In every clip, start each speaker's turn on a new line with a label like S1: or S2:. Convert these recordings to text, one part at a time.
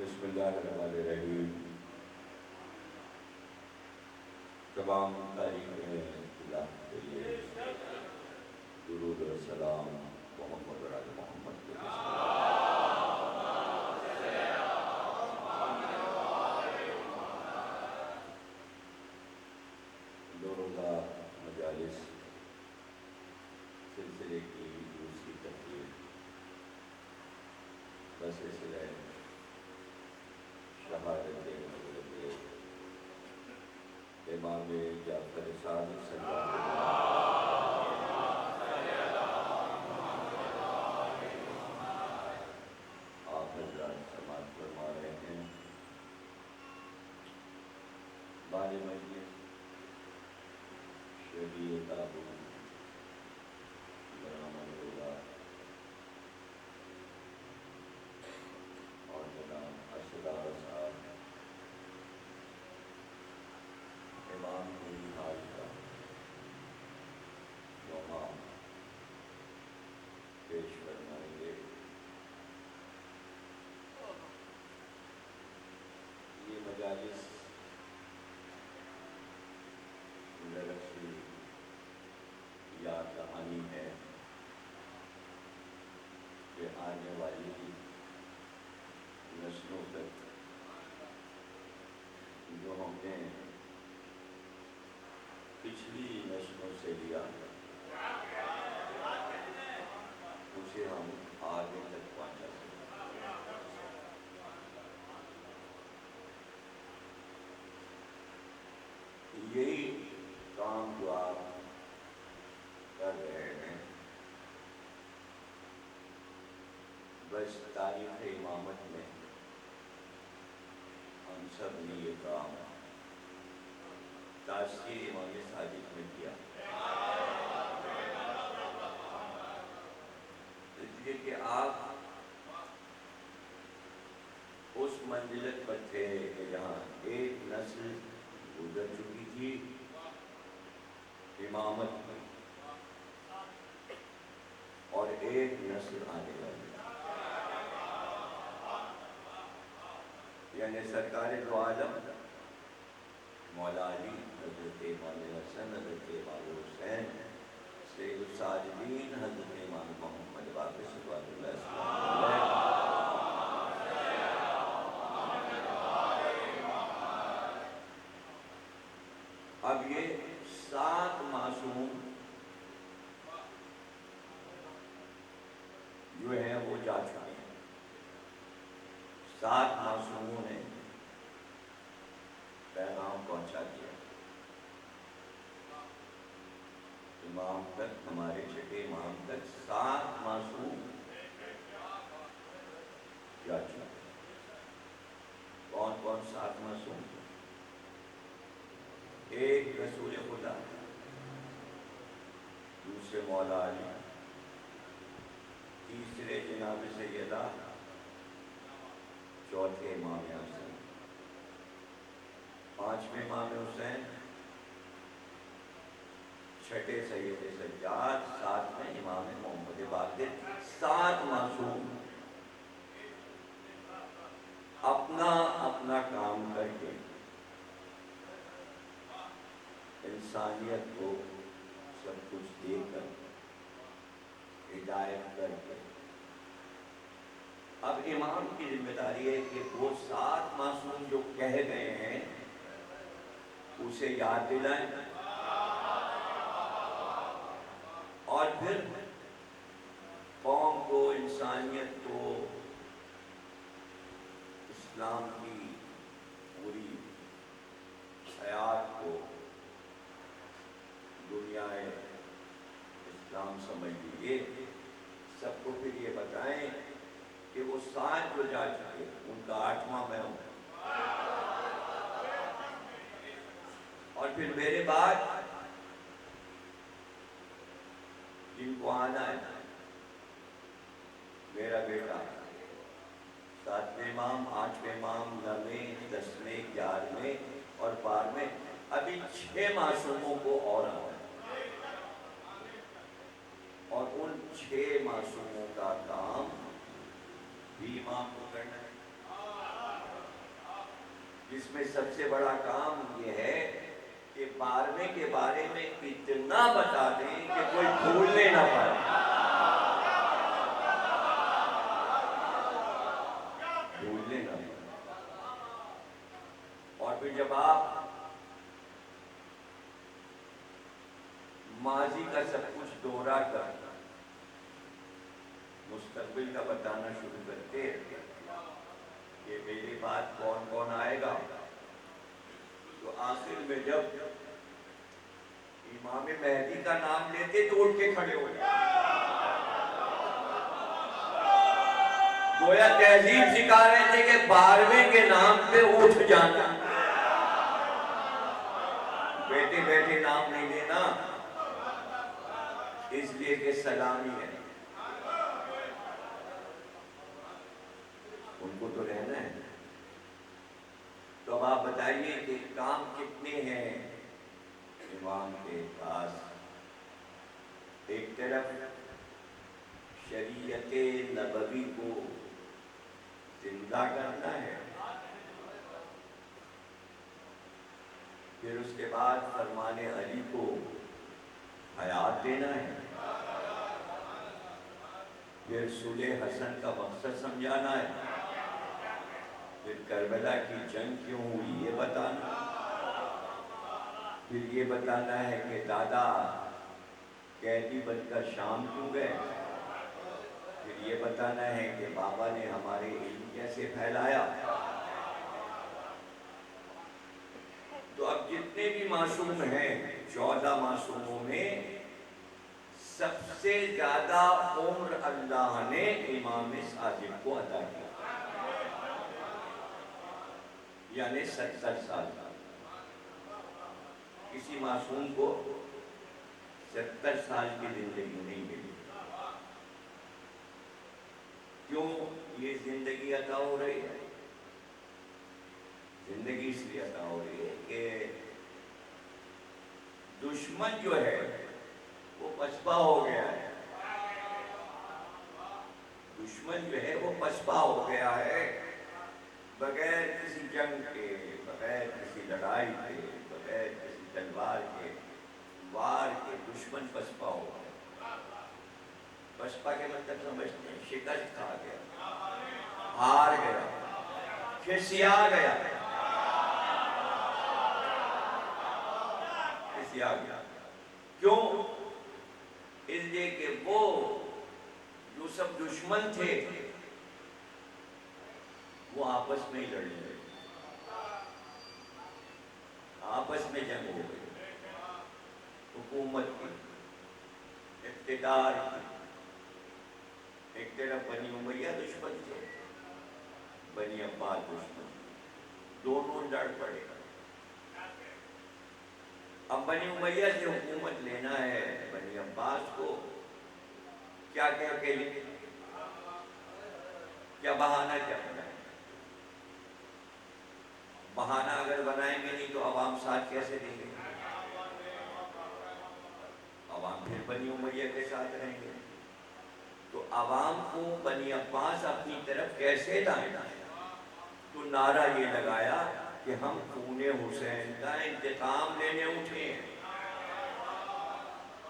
S1: بسم اللہ الرحمن الرحیم. تمام تعریفیں اللہ کے لیے. درود و سلام محمد اور آل محمد کے دو روزہ مجالس سلسلے کی دوسری تقریر بسلسلہ شہادت حضرت امام جعفر صادق سرکار آپ حضرات سماعت فرما رہے ہیں. بار مجلس شبیہ تابوت برآمد ہوگا اور جناب اشدار صاحب امام کی حال کا دوحہ پیش فرمائیں گے. یہ مجالس لرزی یا کہانی ہے کہ آنے والی نسلوں تک جو ہم نے پچھلی نسلوں سے لیا اسے ہم آگے تک پہنچا سکیں. یہی کام جو آپ کر رہے ہیں بس تاریخ امامت میں ہم سب نے یہ کام تاثیر امام صادق میں کیا. اس لیے کہ آپ اس منزلت پر تھے کہ جہاں ایک نسل گزر چکی تھی امامت میں اور ایک نسل آنے والی، یعنی سرکار دو عالم مولا علی، حضرت امام حسن، حضرت امام حسین، سید الساجدین حضرت امام محمد باقر صلوات اللہ وسلم علیہ. اب یہ 7 معصوم جو ہیں وہ جا چکے ہیں. 7 معصوموں نے پیغام پہنچا دیا امام تک، ہمارے چھٹے امام تک 7 معصوم جا چکے. کون کون 7 معصوم؟ ایک رسول خدا، دوسرے مولا علی، تیسرے جناب سیدہ، چوتھے امام حسن، پانچویں امام حسین، چھٹے سید سجاد، ساتویں امام محمد باقر. 7 معصوم اپنا اپنا کام کر کے انسانیت کو سب کچھ دے کر ہدایت کر کے اب امام کی ذمہ داری ہے کہ وہ 7 معصوم جو کہہ گئے ہیں اسے یاد دلائیں اور پھر قوم کو، انسانیت کو، اسلام کی پوری حیات کو دنیا اسلام سمجھ لیجیے، سب کو پھر یہ بتائیں کہ وہ 7 جو جا چکے ان کا 8واں میں ہوں. اور پھر میرے بعد جن کو آنا ہے، میرا بیٹا 7ویں امام، 8ویں امام، 9ویں، 10ویں، 11ویں اور 12ویں، ابھی 6 معصوموں کو اور آنا ہے. اور ان 6 معصوموں کا کام بھی امام کو کرنا ہے. جس میں سب سے بڑا کام یہ ہے کہ 12ویں کے بارے میں اتنا بتا دیں کہ کوئی بھولنے نہ پائے، بھولنے نہ پائے۔ اور پھر جب آپ ماضی کا سب کچھ دورہ کر مستقبل کا بتانا شروع کرتے کہ میرے بعد کون کون آئے گا، تو آخر میں جب امام مہدی کا نام لیتے تو اٹھ کے کھڑے ہو جاتے، گویا تہذیب سکھا رہے تھے کہ 12ویں کے نام پہ اٹھ جانا، بیٹھے بیٹھے نام نہیں لینا، اس لیے کہ سلامی ہے، ان کو تو رہنا ہے۔ تو اب آپ بتائیے کہ کام کتنے ہیں امام کے پاس؟ ایک طرف شریعت نبوی کو زندہ کرنا ہے، پھر اس کے بعد فرمان علی کو حیات دینا ہے، پھر صلح حسن کا مقصد سمجھانا ہے، پھر کربلا کی جنگ کیوں ہوئی یہ بتانا، پھر یہ بتانا ہے کہ دادا قیدی بن کر شام کیوں گئے، پھر یہ بتانا ہے کہ بابا نے ہمارے علم کیسے پھیلایا۔ تو اب جتنے بھی معصوم ہیں 14 معصوموں میں سب سے زیادہ عمر اللہ نے امام صادق کو عطا کیا، یعنی 70 سال۔ کسی معصوم کو 70 سال کی زندگی نہیں ملی۔ کیوں یہ زندگی عطا ہو رہی ہے؟ زندگی اس لیے عطا ہو رہی ہے کہ دشمن جو ہے وہ پسپا ہو گیا ہے، دشمن جو ہے وہ پسپا ہو گیا ہے، بغیر کسی جنگ کے، بغیر کسی لڑائی کے، بغیر کسی تلوار کے، وار کے دشمن پسپا ہو گیا۔ پسپا کے مطلب سمجھتے ہیں؟ شکست کھا گیا، ہار گیا، کھسیا گیا، کھسیا گیا۔ کیوں؟ اس لیے کہ وہ جو سب دشمن تھے وہ آپس میں ہی لڑنے لگے، آپس میں جنگ ہو گئی، حکومت کی، اقتدار کی۔ ایک طرف بنی امیہ دشمن تھے، بنی عباس دشمن، دونوں لڑ پڑے۔ اب بنی امیہ سے حکومت لینا ہے بنی عباس کو، کیا کہہ کے لیں؟ کیا بہانہ کیا بنائیں؟ بہانہ اگر بنائیں گے نہیں تو عوام ساتھ کیسے دیں گے؟ عوام پھر بنی امیہ کے ساتھ رہیں گے۔ تو عوام کو بنی عباس اپنی طرف کیسے لائیں؟ تو نعرہ یہ لگایا کہ ہم خون حسین کا انتقام لینے اٹھے ہیں۔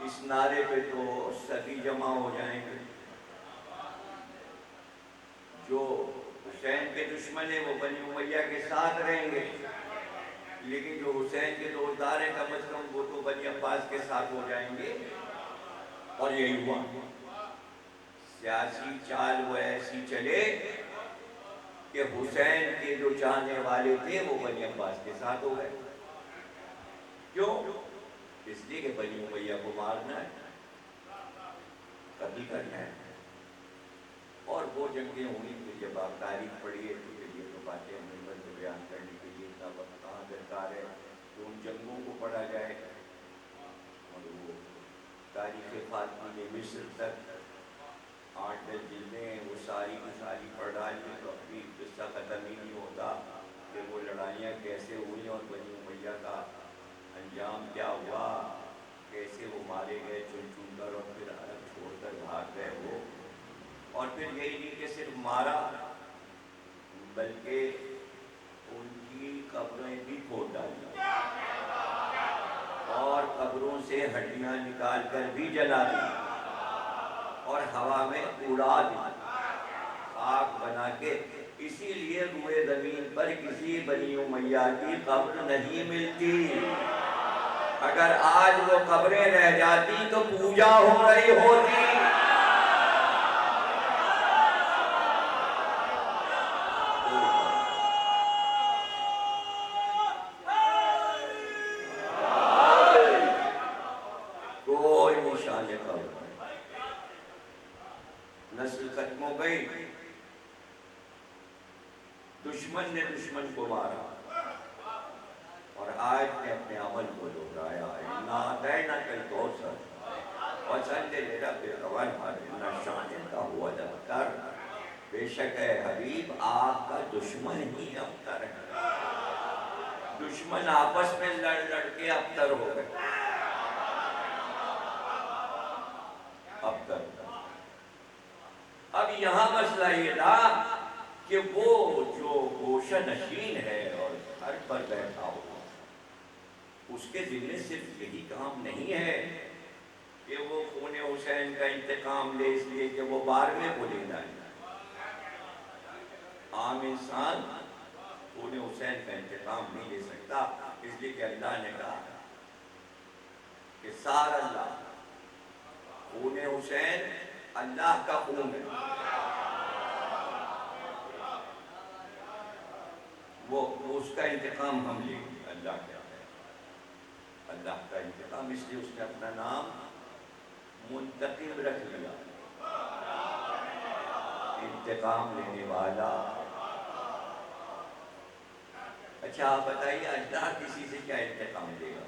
S1: اس نعرے پہ تو سبھی جمع ہو جائیں گے، جو حسین کے دشمن ہیں وہ بنی امیہ کے ساتھ رہیں گے، لیکن جو حسین کے دوستدار ہیں کم از کم وہ تو بنی عباس کے ساتھ ہو جائیں گے۔ اور یہی ہوا، سیاسی چال وہ ایسی چلے کہ حسین کے جو چاہنے والے تھے وہ بنی عباس کے ساتھ ہو گئے۔ کیوں؟ اس لیے کہ بنی امیہ کو مارنا ہے، قتل کرنا ہے۔ اور وہ جنگیں ہوئی کہ جب آپ تاریخ پڑھیے تو یہ تو باتیں ہمیں بیان کرنے کے لیے اتنا وقت کہاں درکار ہے تو ان جنگوں کو پڑھا جائے، اور وہ تاریخ فاطمی مصر تک 8-10 جلدیں ہیں، وہ ساری کی ساری پڑھ ڈالی تو ابھی قصہ ختم ہی نہیں ہوتا کہ وہ لڑائیاں کیسے ہوئیں اور بنی امیہ کا انجام کیا ہوا، کیسے وہ مارے گئے چن چن کر اور پھر عرب چھوڑ کر بھاگ گئے وہ۔ اور پھر یہی نہیں کہ صرف مارا بلکہ ان کی قبریں بھی کھود ڈالی اور قبروں سے ہڈیاں نکال کر بھی جلا دی اور ہوا میں اڑا دی، خاک بنا کے۔ اسی لیے روئے زمین پر کسی بنی امیہ کی قبر نہیں ملتی۔ اگر آج وہ قبریں رہ جاتی تو پوجا ہو رہی ہوتی۔ کوئی نشان قبر نہیں، نسل ختم ہو گئی، دشمن نے دشمن کو مارا اور آج نے اپنے عمل کو دہرایا۔ اِنَّا أَعْطَيْنَاكَ الْكَوْثَرَ فَصَلِّ لِرَبِّكَ وَانْحَرْ إِنَّ شَانِئَكَ هُوَ الْأَبْتَرُ۔ بے شک ہے حبیب آپ کا دشمن ہی ابتر ہے۔ دشمن آپس میں لڑ لڑ کے ابتر ہو گئے، ابتر۔ اب یہاں مسئلہ یہ تھا کہ وہ جو گوشہ نشین ہے اور گھر پر بیٹھا ہوا، اس کے ذمہ صرف یہی کام نہیں ہے کہ وہ خون حسین کا انتقام لے، اس لیے کہ وہ بارہویں کو لے جائے۔ عام انسان خون حسین کا انتقام نہیں لے سکتا، اس لیے کہ اللہ نے کہا کہ سار اللہ، خون حسین اللہ کا خون ہے، وہ اس کا انتقام ہم لیں گے۔ اللہ کیا ہے؟ اللہ کا انتقام، اس لیے اس نے اپنا نام منتقم رکھ لیا، انتقام لینے والا۔ اچھا آپ بتائیے اللہ کسی سے کیا انتقام لے گا؟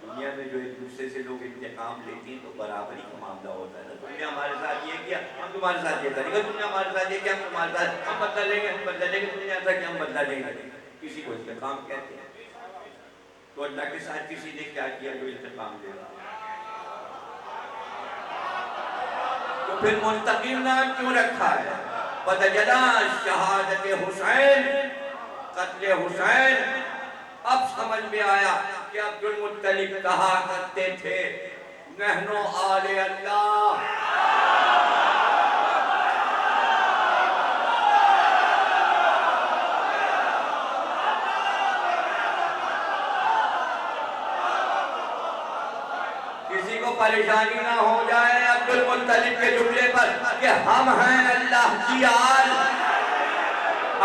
S1: دنیا میں جو ایک دوسرے سے لوگ انتقام لیتے ہیں تو برابری کا معاملہ ہوتا ہے نا، تم نے ہمارے ساتھ یہ کیا ہم تمہارے ساتھ یہ کریں گے، تم نے ہمارے ساتھ یہ کیا ہم تمہارے ساتھ، ہم بدلہ لیں گے ہم بدلہ لیں گے، تم نے ایسا کیا ہم بدلہ لیں گے۔ کسی کو انتقام کہتے ہیں، تو اللہ کے ساتھ کسی نے کیا کیا جو انتقام لے گا؟ تو پھر منتقم نام کیوں رکھا ہے؟ بدجلا شہادت حسین، قتل حسین۔ اب سمجھ میں آیا کہ عبد المطلب کہا کرتے تھے نحن آل اللہ۔ کسی کو پریشانی نہ ہو جائے عبد المطلب کے جملے پر کہ ہم ہیں اللہ کی آل۔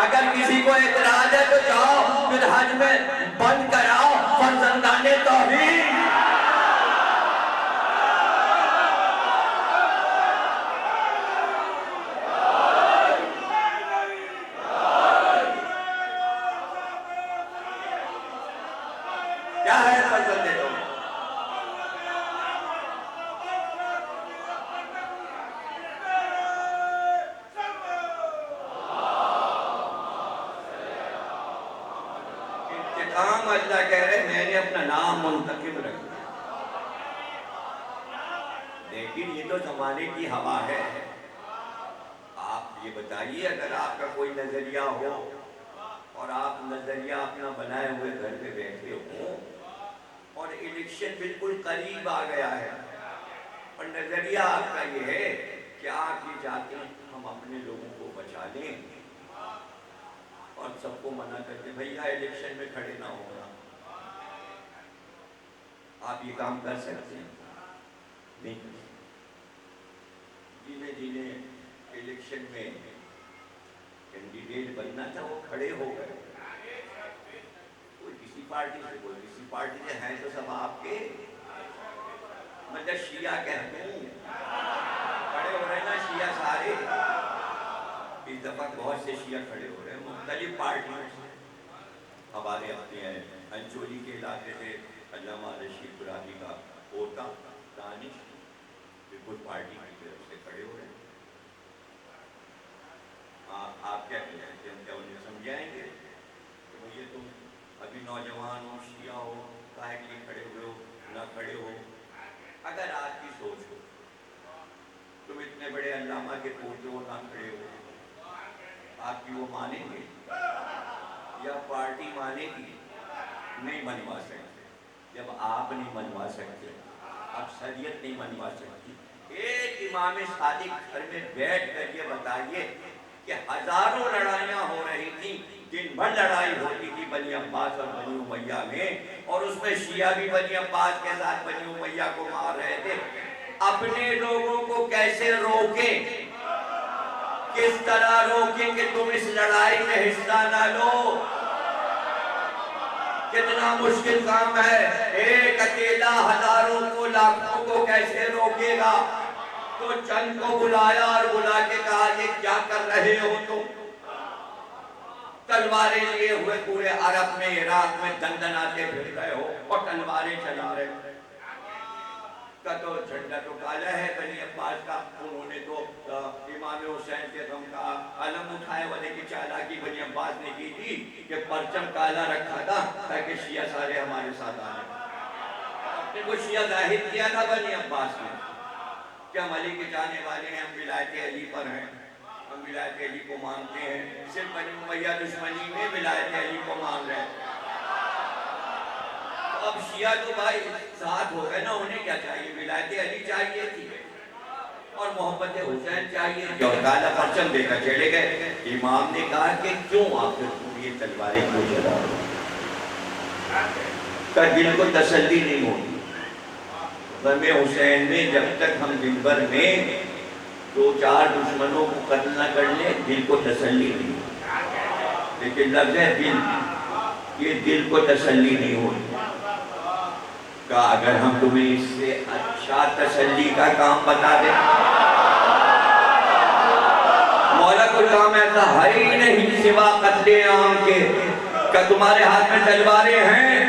S1: اگر کسی کو اعتراض ہے تو جاؤ پھر حج میں بند کراؤ فرزندان توحید۔ کیا ہے فرزند توحید؟ اللہ کہہ رہے میں نے اپنا نام منتقم رکھا، لیکن یہ تو زمانے کی ہوا ہے۔ آپ یہ بتائیے اگر آپ کا کوئی نظریہ ہو اور آپ نظریہ اپنا بنائے ہوئے گھر پہ بیٹھے ہو اور الیکشن بالکل قریب آ گیا ہے اور نظریہ آپ کا یہ ہے کہ آپ یہ چاہتے ہیں ہم اپنے لوگوں کو بچا لیں اور سب کو منع کرتے بھیا الیکشن میں کھڑے نہ ہونا، آپ یہ کام کر سکتے ہیں؟ نہیں کر سکتے۔ جنہیں الیکشن میں کینڈیڈیٹ بننا تھا وہ کھڑے ہو گئے، کوئی کسی پارٹی سے کوئی کسی پارٹی سے، ہیں تو سب آپ کے، مطلب شیعہ کہتے ہیں کھڑے ہو رہے ہیں نا شیعہ سارے، اس دفعہ بہت سے شیعہ کھڑے ہو رہے ہیں مختلف پارٹیوں سے۔ ہمارے اپنے ہیں انچولی کے علاقے سے علامہ رشید برادری کا پوتا دانش بالکل پارٹی کی طرف سے کھڑے ہو رہے ہیں۔ آپ کیا کہتے ہیں؟ کیا انہیں سمجھائیں گے کہ بھئی تم ابھی نوجوان ہو، شیعہ ہو، کاہے کے لیے کھڑے ہوئے ہو، نہ کھڑے ہو؟ اگر آپ کی سوچ ہو تم اتنے بڑے علامہ کے پوتے ہو نہ کھڑے ہو، آپ کی وہ مانیں گے؟ یا پارٹی مانے گی؟ نہیں منوا سکتے. جب آپ نہیں منوا سکتے، اکثریت نہیں منوا سکتی، ایک امام صادق گھر میں بیٹھ کر یہ بتائیے کہ ہزاروں لڑائیاں ہو رہی تھیں، دن بھر لڑائی ہوتی تھی بنی عباس اور بنی امیہ میں، اور اس میں شیعہ بھی بنی عباس کے ساتھ بنی امیہ کو مار رہے تھے. اپنے لوگوں کو کیسے روکیں، کس طرح روکیں کہ تم اس لڑائی میں حصہ نہ لو؟ کتنا مشکل کام ہے. ایک اکیلا ہزاروں کو لاکھوں کو کیسے روکے گا؟ تو چند کو بلایا اور بلا کے کہا یہ کیا کر رہے ہو تم؟ تلواریں لیے ہوئے پورے عرب میں عراق میں دندناتے پھر رہے ہو اور تلواریں چلا رہے ہو. کا تو جھنڈا تو کالا ہے بنی عباس کا. انہوں نے تو امام حسین کے غم کا علم اٹھائے والے کی چالاکی بنی عباس نے کی تھی کہ پرچم کالا رکھا تھا تاکہ شیعہ سارے ہمارے ساتھ آئے. اپنے کو شیعہ ظاہر کیا تھا بنی عباس نے کہ ہم علی کے جانے والے ہیں، ہم ولایت علی پر ہیں، ہم ولایت علی کو مانتے ہیں. صرف بنی امیہ دشمنی میں ولایت علی کو مان رہے ہیں. اب شیعہ تو بھائی ساتھ ہو گئے نا، انہیں کیا چاہیے؟ ولایت علی چاہیے تھی اور محبت حسین چاہیے تھی، اور کالا پرچم دے کر چلے گئے. امام نے کہا کہ کیوں آخر یہ تلواریں کیوں چلا رہے ہو؟ کہ دل کو تسلی نہیں ہوتی. غم حسین میں جب تک ہم دن بھر میں 2-4 دشمنوں کو قتل نہ کر لیں دل کو تسلی نہیں ہوتی. لیکن لفظ ہے دل، یہ دل کو تسلی نہیں ہوتی. کہ اگر ہم تمہیں اس سے اچھا تسلی کا کام بتا دیں، مولا کوئی کام ایسا ہے ہی نہیں سوا قتل عام کے. کہ تمہارے ہاتھ میں تلواریں ہیں،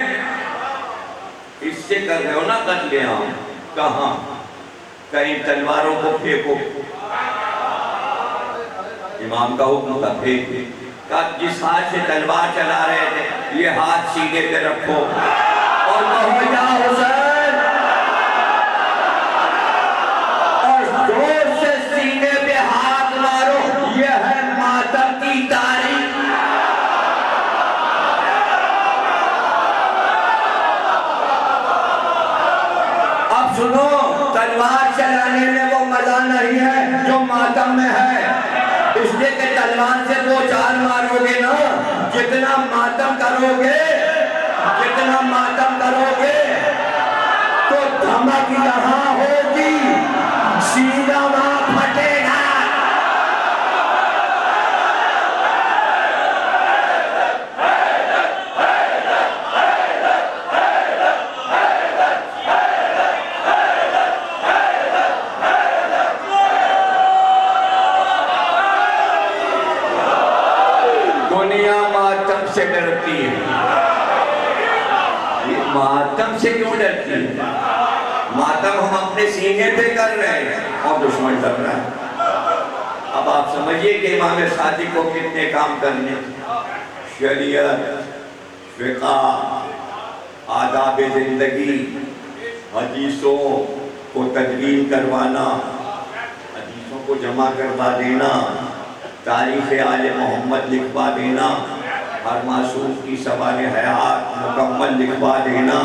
S1: اس سے کر رہے ہو نا قتل عام. کہاں؟ کہیں تلواروں کو پھینکو. امام کا حکم تھا پھینک. کہ جس ہاتھ سے تلوار چلا رہے تھے یہ ہاتھ سینے پہ رکھو اور کہو یا حسین، اور زور سے سینے پہ ہاتھ مارو. یہ ہے ماتم کی تاریخ. اب سنو، تلوار چلانے میں وہ مزہ نہیں ہے جو ماتم میں ہے. اس لیے کہ تلوار سے 2-4 مارو گے نا، جتنا ماتم کرو گے تو دھمک یہاں ہوگی، سینہ وہاں پھٹے گا. دنیا ماتم سے ڈرتی ہے. ماتم سے کیوں ڈرتی ہے؟ ماتم ہم اپنے سینے پہ کر رہے ہیں اور دشمن ڈر رہا ہے. اب آپ سمجھئے کہ امام صادق کو کتنے کام کرنے: شریعت، فقہ، آداب زندگی، حدیثوں کو تدوین کروانا، حدیثوں کو جمع کروا دینا، تاریخ آل محمد لکھوا دینا، ہر معصوم کی سوال حیات مکمل لکھوا دینا،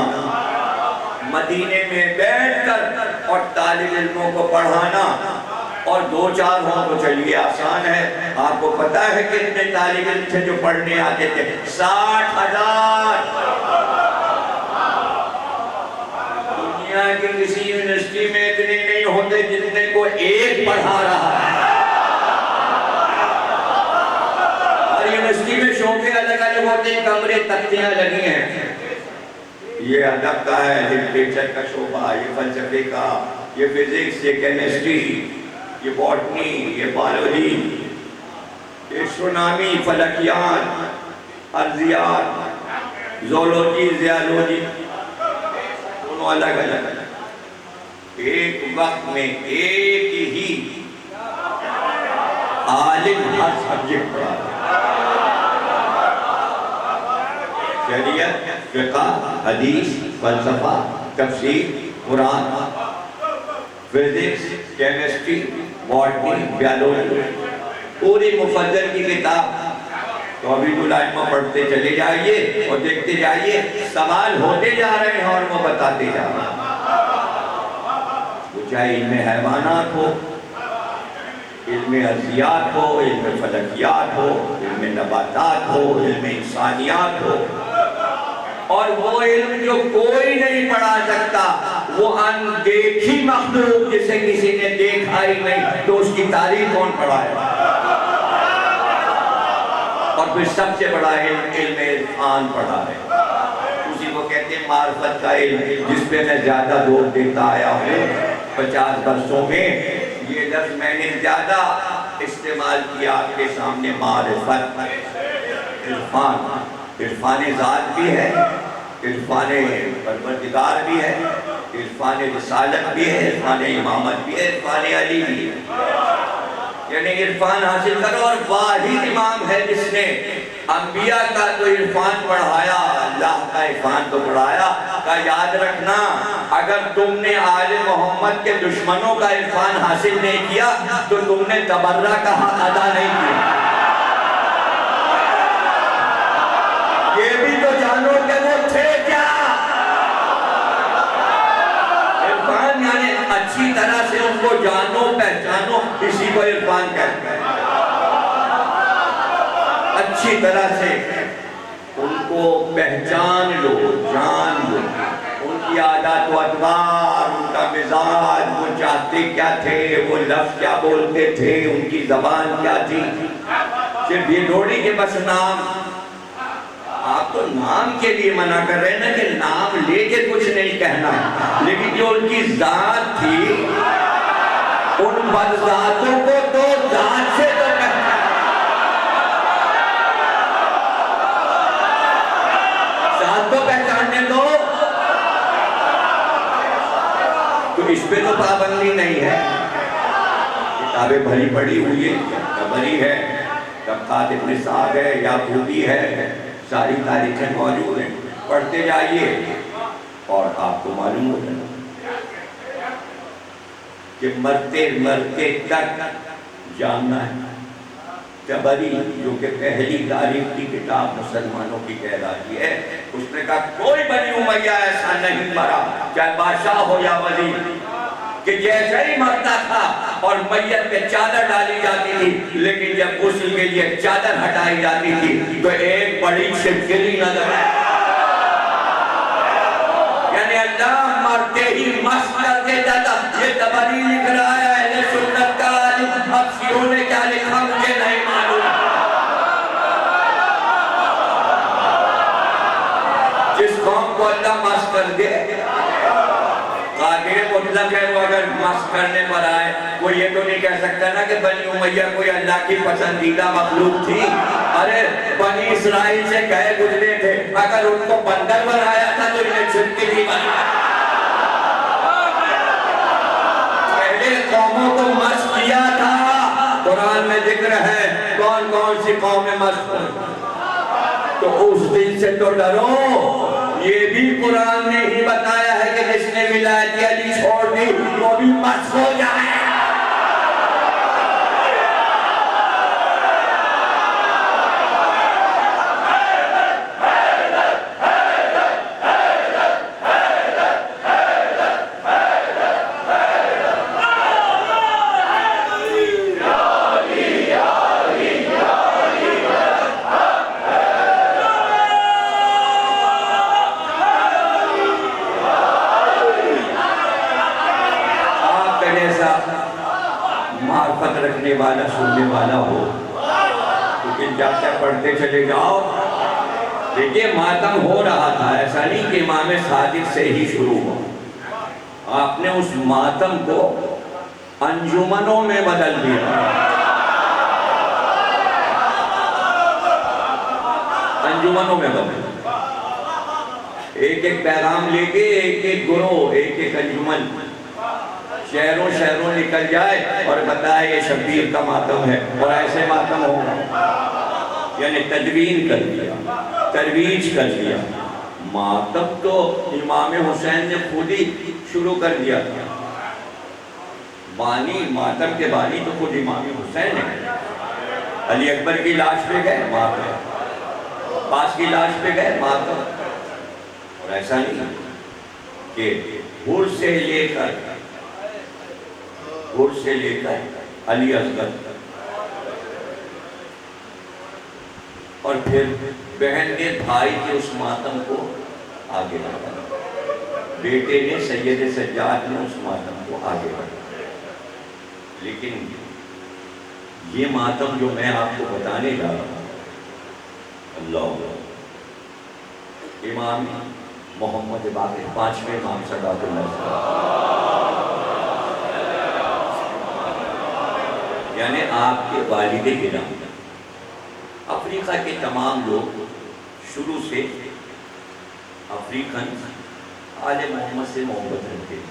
S1: مدینے میں بیٹھ کر اور طالب علموں کو پڑھانا. اور 2-4 ہوں تو چلیے آسان ہے. آپ کو پتا ہے کہ اتنے طالب علم تھے جو پڑھنے آتے تھے؟ 60,000. دنیا کی کسی یونیورسٹی میں اتنے نہیں ہوتے جتنے کو ایک پڑھا رہا ہے. یونیورسٹی میں شعبے الگ الگ ہوتے ہیں، کمرے تختیاں لگی ہیں. یہ ادب کا ہے، لٹریچر کا شعبہ، یہ فلسفے کا، یہ فزکس، یہ کیمسٹری، یہ باٹنی، یہ بایولوجی، یہ ایسٹرونامی، فلکیات، ارضیات، زولوجی، زیالوجی، دونوں الگ الگ. ایک وقت میں ایک ہی عالم ہر سبجیکٹ پڑھا. شریعت، فقہ، حدیث، فلسفہ، تفسیر، قرآن، فزکس، کیمسٹری، باٹنی، بیالوجی، پوری مفضل کی کتاب. تو ابھی الائمہ پڑھتے چلے جائیے اور دیکھتے جائیے سوال ہوتے جا رہے ہیں اور وہ بتاتے جا رہے ہیں. وہ چاہے علم حیوانات ہو، علم ارضیات ہو، علم فلکیات ہو، علم نباتات ہو، علم انسانیات ہو، اور وہ علم جو کوئی نہیں پڑھا سکتا، وہ اندیکھی مخلوق جسے کسی نے دیکھا ہی نہیں، تو اس کی تاریخ کون پڑھائے؟ اور پھر سب سے بڑا علم عرفان پڑھا ہے، اسی کو کہتے ہیں معرفت کا علم، جس پہ میں زیادہ زور دیتا آیا ہوں 50 برسوں میں. یہ لفظ میں نے زیادہ استعمال کیا آپ کے سامنے، معرفت، عرفان. عرفان ذات بھی ہے، عرفان پروردگار بھی ہے، عرفان رسالت بھی ہے، عرفان امامت بھی ہے، عرفان علی بھی ہے. یعنی عرفان حاصل کرو. اور واحد امام ہے جس نے انبیاء کا تو عرفان پڑھایا، اللہ کا عرفان تو پڑھایا. کا یاد رکھنا، اگر تم نے آل محمد کے دشمنوں کا عرفان حاصل نہیں کیا تو تم نے تبرہ کا حق ادا نہیں کیا. یہ بھی تو جانو کہ وہ تھے کیا. عرفان یعنی اچھی طرح سے ان کو جانو، پہچانو، اسی کو عرفان کہتے ہیں. اچھی طرح سے ان کو پہچان لو، جان لو، ان کی عادات و اطوار، ان کا مزاج، وہ چاہتے کیا تھے، وہ لفظ کیا بولتے تھے، ان کی زبان کیا تھی. صرف یہ تھوڑی کہ بس نام، آپ تو نام کے لیے منع کر رہے ہیں نا کہ نام لے کے کچھ نہیں کہنا، لیکن جو ان کی ذات تھی ان بد ذاتوں کو تو ذات سے تو کہنا. ذات تو پہچاننے دو. تو اس پہ تو پابندی نہیں ہے. کتابیں بھری پڑی ہوئی ہے، بھری ہے، طبقات ابن سعد ہے، یعقوبی ہے، ساری تاریخیں موجود ہیں. پڑھتے جائیے اور آپ کو معلوم ہو جائے کہ مرتے مرتے تک جاننا ہے. تبری جو کہ پہلی تاریخ کی کتاب مسلمانوں کی کہلاتی ہے، اس نے کہا کوئی بنی امیہ ایسا نہیں مرا، چاہے بادشاہ ہو یا وزیر، کہ جیسے ہی مرتا تھا اور میت پہ چادر ڈالی جاتی تھی، لیکن جب غسل کے لیے چادر ہٹائی جاتی تھی تو ایک بڑی چھپکلی نظر آئی. یعنی اللہ مرتے ہی مست کر دیتا تھا. یہ تبری لکھ رہا ہے، اہل سنت کا عالم. اب شیعوں نے کیا لکھا مجھے نہیں معلوم. جس قوم کو اللہ مست کر دے، قادر مطلق ہے، وہ اگر مست کرنے پر آئے، وہ یہ تو نہیں کہہ سکتا نا کہ بنی امیہ کوئی اللہ کی پسندیدہ مخلوق تھی. ارے بنی اسرائیل سے کہے گزرے تھے، اگر ان کو بندر بنایا تھا تو انہیں چھپکلی بنایا. پہلے قوموں کو مست کیا تھا. قرآن میں ذکر ہے کون کون سی قومیں مست ہوئی. تو اس دن سے تو ڈرو. یہ بھی قرآن نے ہی بتایا ہے کہ جس نے ولایت علی چھوڑ دی وہ بھی مست ہو جائے. معرفت رکھنے والا، سننے والا ہو، لیکن جب تک پڑھتے چلے جاؤ. دیکھیے ماتم ہو رہا تھا، ایسا نہیں کہ امام صادق سے ہی شروع ہو. آپ نے اس ماتم کو انجمنوں میں بدل دیا. انجمنوں میں بدل دیا. ایک ایک پیغام لے کے ایک ایک گروہ، ایک ایک انجمن شہروں شہروں نکل جائے اور بتائے یہ شبیر کا ماتم ہے اور ایسے ماتم ہوگا. یعنی تدوین کر دیا، ترویج کر دیا. ماتم تو امام حسین نے خود ہی شروع کر دیا تھا. بانی، ماتم کے بانی تو خود امام حسین ہے. علی اکبر کی لاش پہ گئے ماتم. پاس کی لاش پہ گئے ماتم. اور ایسا نہیں کہ گھر سے لے کر علی اصغر اور پھر بہن نے بھائی کے اس ماتم کو آگے بڑھایا, بیٹے نے سید سجاد نے اس ماتم کو آگے بڑھایا. لیکن یہ ماتم جو میں آپ کو بتانے جا رہا ہوں, اللہ امام محمد باقر پانچویں امام صداقت اللہ یعنی آپ کے والد گرامی. افریقہ کے تمام لوگ شروع سے افریقن آل محمد سے محبت رکھتے ہیں,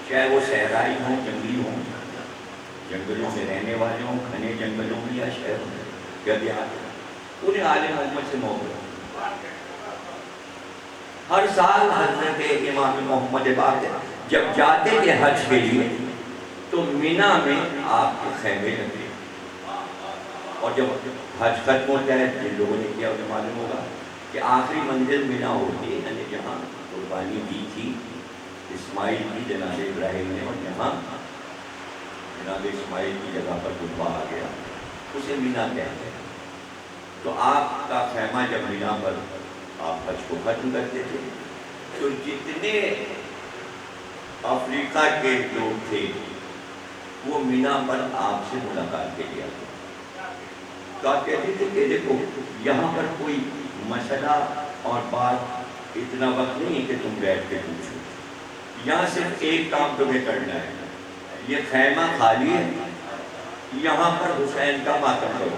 S1: چاہے وہ صحرائی ہوں, جنگلی ہوں, جنگلوں میں رہنے والے ہوں, گھنے جنگلوں میں یا شہروں میں یا دیہات میں, پورے آل محمد سے محبت. ہر سال حضرت امام محمد باقر جب جاتے تھے حج کے لیے تو مینا میں آپ کے خیمے لگتے, اور جب حج ختم ہوتا ہے جن لوگوں نے کیا انہیں معلوم ہوگا کہ آخری منزل مینا ہوتی ہے, یعنی جہاں قربانی دی تھی اسماعیل کی جناب ابراہیم نے, اور جہاں جناب اسماعیل کی جگہ پر قربا آ گیا اسے مینا کہتے ہیں. تو آپ کا خیمہ جب مینا پر آپ حج کو ختم کرتے تھے تو جتنے افریقہ کے لوگ تھے وہ مینا پر آپ سے ملاقات کے لیے آتے. تو آپ کہتے تھے کہ دیکھو یہاں پر کوئی مسئلہ اور بات اتنا وقت نہیں ہے کہ تم بیٹھ کے پوچھو, یہاں صرف ایک کام تمہیں کرنا ہے, یہ خیمہ خالی ہے, یہاں پر حسین کا ماتم کرو.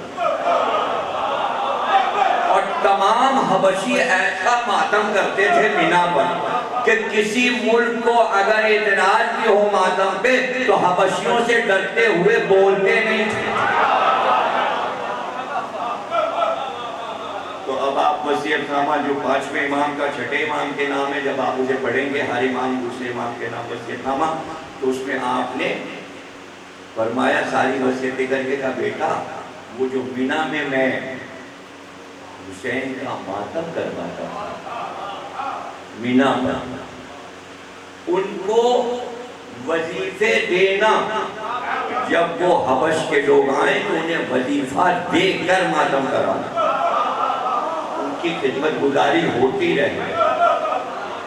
S1: اور تمام حبشی ایسا ماتم کرتے تھے مینا پر کہ کسی ملک کو اگر اعتراض بھی ہو ماتم پہ تو حبشیوں سے ڈرتے ہوئے بولتے نہیں تھے. تو اب آپ وصیت نامہ جو پانچویں امام کا چھٹے امام کے نام ہے, جب آپ اسے پڑھیں گے ہر امام دوسرے امام کے نام وصیت نامہ, تو اس میں آپ نے فرمایا ساری وصیتیں کر کے کہا بیٹا وہ جو مینا میں حسین کا ماتم کرواتا تھا مینا پر, ان کو وظیفے دینا, جب وہ حبش کے لوگ آئیں تو انہیں وظیفہ دے کر ماتم کرانا, ان کی خدمت گزاری ہوتی رہے,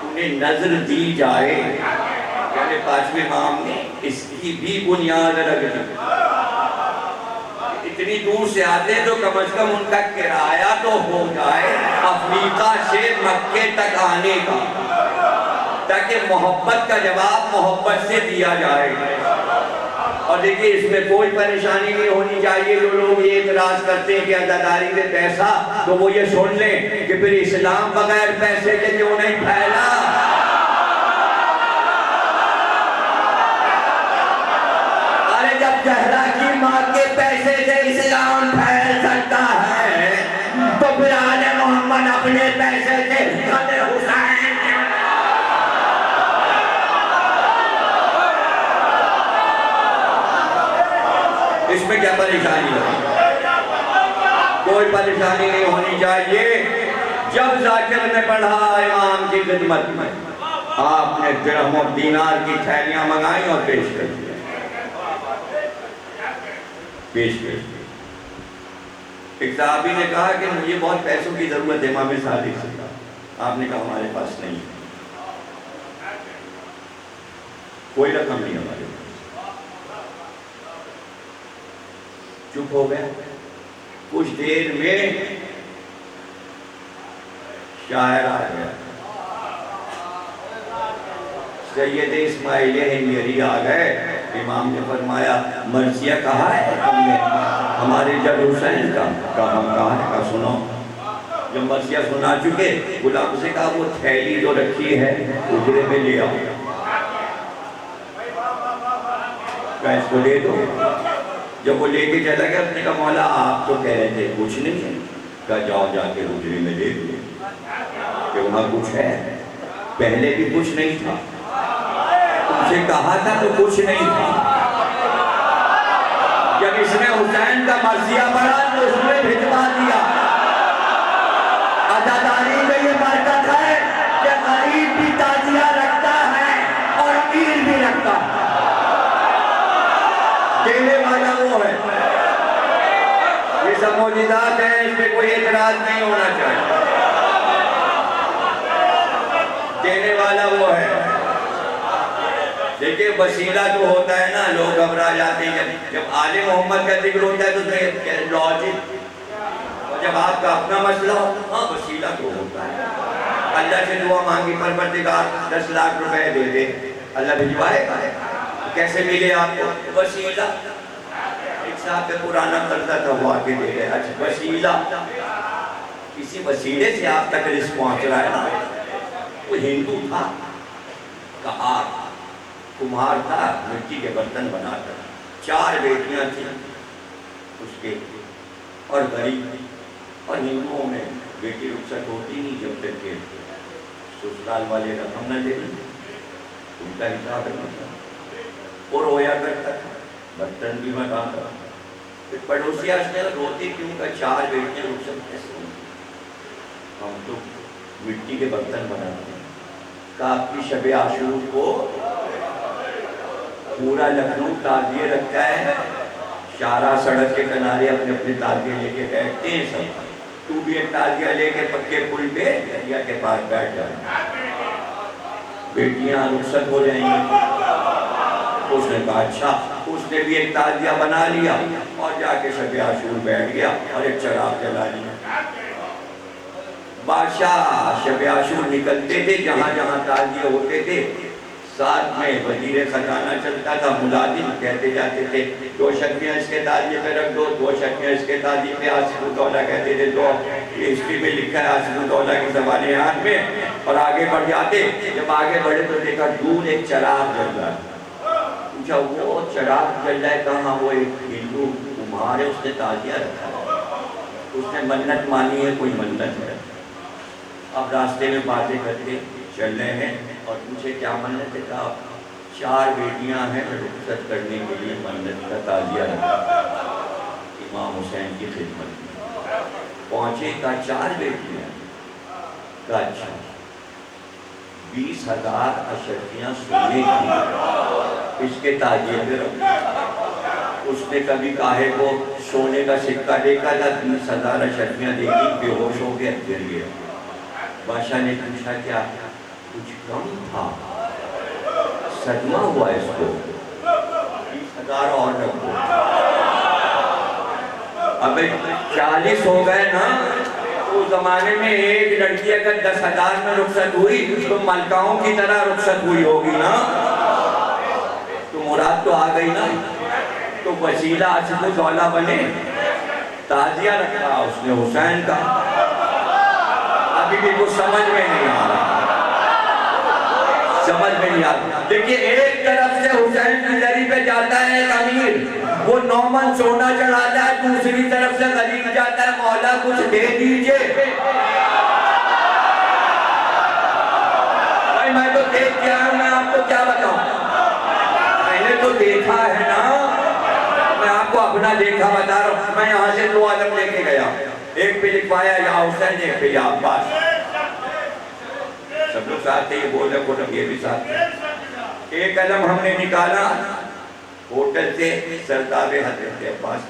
S1: انہیں نظر دی جائے. یعنی پانچویں امام نے اس کی بھی بنیاد رکھ دی. اتنی دور سے آتے تو کم از کم ان کا کرایہ تو ہو جائے افریقہ سے مکے تک آنے کا, تاکہ محبت کا جواب محبت سے دیا جائے. اور دیکھیے اس میں کوئی پریشانی نہیں ہونی چاہیے. جو لوگ یہ اعتراض کرتے ہیں کہ عزاداری سے پیسہ, تو وہ یہ سن لیں کہ پھر اسلام بغیر پیسے کے کیوں نہیں پھیلا. ارے جب زہرا کی ماں کے پیسے سے اسلام پھیل سکتا ہے تو پھر آل محمد اپنے پیسے سے قدر حسین اس میں کیا پریشانی ہے؟ کوئی پریشانی نہیں ہونی چاہیے. جب ذاکر نے پڑھا امام کی خدمت میں, آپ نے درہم و دینار کی تھیلیاں منگائیں اور پیش کر دیا. ایک صحابی نے کہا کہ مجھے بہت پیسوں کی ضرورت ہے امام صادق سے. آپ نے کہا ہمارے پاس نہیں, کوئی رقم نہیں ہمارے پاس. چپ ہو گئے. کچھ دیر میں شاعر آ گیا, سید اسماعیل ہنگری آ گئے. امام نے فرمایا مرثیہ کہا ہے تم نے ہمارے جد حسین کا؟ کہا ہے. کہا سنو. جب مرثیہ سنا چکے غلام سے کہا وہ تھیلی جو رکھی ہے اجرے میں لے آؤ, کہا اس کو دے دو. جب وہ لے کے چلا گیا اس نے کہا مولا آپ تو کہہ رہے تھے کچھ نہیں ہے. کہا جاؤ جا کے حجرے میں دے دو کہ وہاں کچھ ہے, پہلے بھی کچھ نہیں تھا, تم سے کہا تھا تو کچھ نہیں تھا. جب اس نے حسین کا مرثیہ پڑھا تو اس نے بھجوا دیا. معجزات ہیں، اس پہ کوئی اعتراض نہیں ہونا چاہیے، دینے والا وہ ہے۔ دیکھیں وسیلہ جو ہوتا ہے نا، لوگ گھبرا جاتے ہیں جب آل محمد کا ذکر ہوتا ہے تو لاجک، اور جب آپ کا اپنا مسئلہ ہو، ہاں وسیلہ تو ہوتا ہے۔ اللہ سے دعا مانگی پروردگار 10 لاکھ روپے دے دے، اللہ بھجوائے گا، کیسے ملے آپ کو؟ وسیلہ۔ ایک صاحب پہ پرانا قرضہ تھا، وہ آگے دے رہے، اچھا وسیلہ، کسی وسیلے سے آپ تک رزق پہنچ رہا ہے نا۔ وہ ہندو تھا، کہا کمہار تھا، مٹی کے برتن بناتا، 4 بیٹیاں تھیں اس کے، اور غریب تھی، اور ہندوؤں میں بیٹی رخصت ہوتی نہیں جب تک کہ سسرال والے رقم نہ دے دیں، ان کا حساب رکھنا تھا، اور رویا کرتا تھا، برتن بھی بناتا تھا۔ پھر پڑوسی اس نے روتی کیوں کہ 4 بیٹیاں رخصت کیسے ہوئی؟ ہم تو مٹی کے برتن بناتے ہیں۔ کہ آپ کی شب عاشور کو پورا لکھنؤ تعزیے رکھتا ہے، شارع سڑک کے کنارے اپنے اپنے تعزیے لے کے بیٹھتے ہیں سب، تو بھی ایک تعزیہ لے کے پکے پل پہ دریا کے پاس بیٹھ جائیں، بیٹیاں رخصت ہو جائیں گی۔ اس نے کہا اچھا، اس نے بھی ایک تعزیہ بنا لیا اور جا کے شب عاشور بیٹھ گیا اور ایک چراغ جلا لیا۔ بادشاہ شب عاشور نکلتے تھے، جہاں جہاں تعزیے ہوتے تھے، ساتھ میں وزیر خزانہ چلتا تھا، ملازم کہتے جاتے تھے 2 شکیاں اس کے تعزیے پہ رکھ دو، 2 شکیاں اس کے تعزیے پہ۔ آصف الدولہ کہتے تھے 2، یہ ہسٹری میں لکھا ہے آصف الدولہ کی زبان یاد میں، اور آگے بڑھ جاتے۔ جب آگے بڑھے تو دیکھا دور ایک چراغ جل رہا ہے، پوچھا وہ چراغ جل رہا ہے کہاں؟ وہ ایک ہندو کمہار ہے، اس نے تعزیہ رکھا ہے، اس نے منت مانی ہے، کوئی منت ہے۔ اب راستے میں باتیں کرتے چل رہے ہیں اور پوچھے کیا منت ہے؟ کہا 4 بیٹیاں ہیں، رخصت کرنے کے لیے منت کا تعزیہ رکھا امام حسین کی خدمت میں۔ پہنچے، کہا 4 بیٹیاں؟ کہا اچھا، 20,000 اشرفیاں سونے کی اس کے تعزیے پہ رکھی۔ اس نے کبھی کاہے کو سونے کا سکہ دیکھا تھا، 20,000 اشرفیاں دیکھی، بے ہوش ہو کے گر گیا۔ بادشاہ نے پوچھا کیا کچھ کم تھا؟ صدمہ ہوا اس کو، 20,000 اور رکھو۔ اب 40 ہو گئے نا، اس زمانے میں ایک لڑکی اگر 10,000 میں رخصت ہوئی تو ملکاؤں کی طرح رخصت ہوئی ہوگی نا، تو مراد تو آ گئی نا۔ تو وسیلہ آصف الدولہ بنے، تعزیہ رکھا اس نے حسین کا۔ ابھی بھی کچھ سمجھ میں نہیں آ رہا، سمجھ میں نہیں آ رہا۔ دیکھیے ایک طرف سے حسین کی دری پہ جاتا ہے ایک امیر، وہ 9 من سونا چڑھاتا ہے، دوسری طرف سے غریب جاتا ہے مولا کچھ دے دیجئے۔ بھائی میں تو دیکھ کے آیا ہوں، میں آپ کو کیا بتاؤں، میں نے تو دیکھا ہے نا، میں آپ کو اپنا دیکھا بتا رہا ہوں۔ میں یہاں سے 2 عالم لے کے گیا، ایک پہ لکھوایا یا حسین، ایک پہ یا عباس، سب لوگ ساتھ تھے، یہ بول رہے کھولم یہ بھی ساتھ تھے۔ ایک علم ہم نے نکالا ہوٹل سے سرداب حضرت عباس،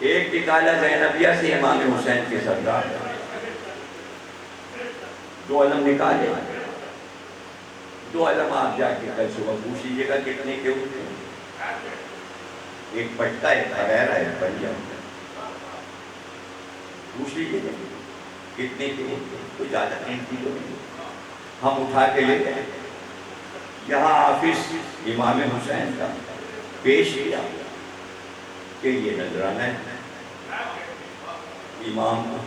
S1: ایک نکالا زینبیہ سے امام حسین کے سردار۔ 2 علم نکالے، 2 علم آپ جا کے کل صبح پوچھ لیجیے گا کتنے کے ہوتے ہیں، ایک پٹکا ہے بغیر ہے بنیا، پوچھ لیجیے گا کتنے کے ہوتے ہیں، کوئی زیادہ قیمتی تو نہیں۔ ہم اٹھا کے لے گئے یہاں آفس امام حسین کا، پیش کیا کہ یہ نذرانہ ہے امام کو۔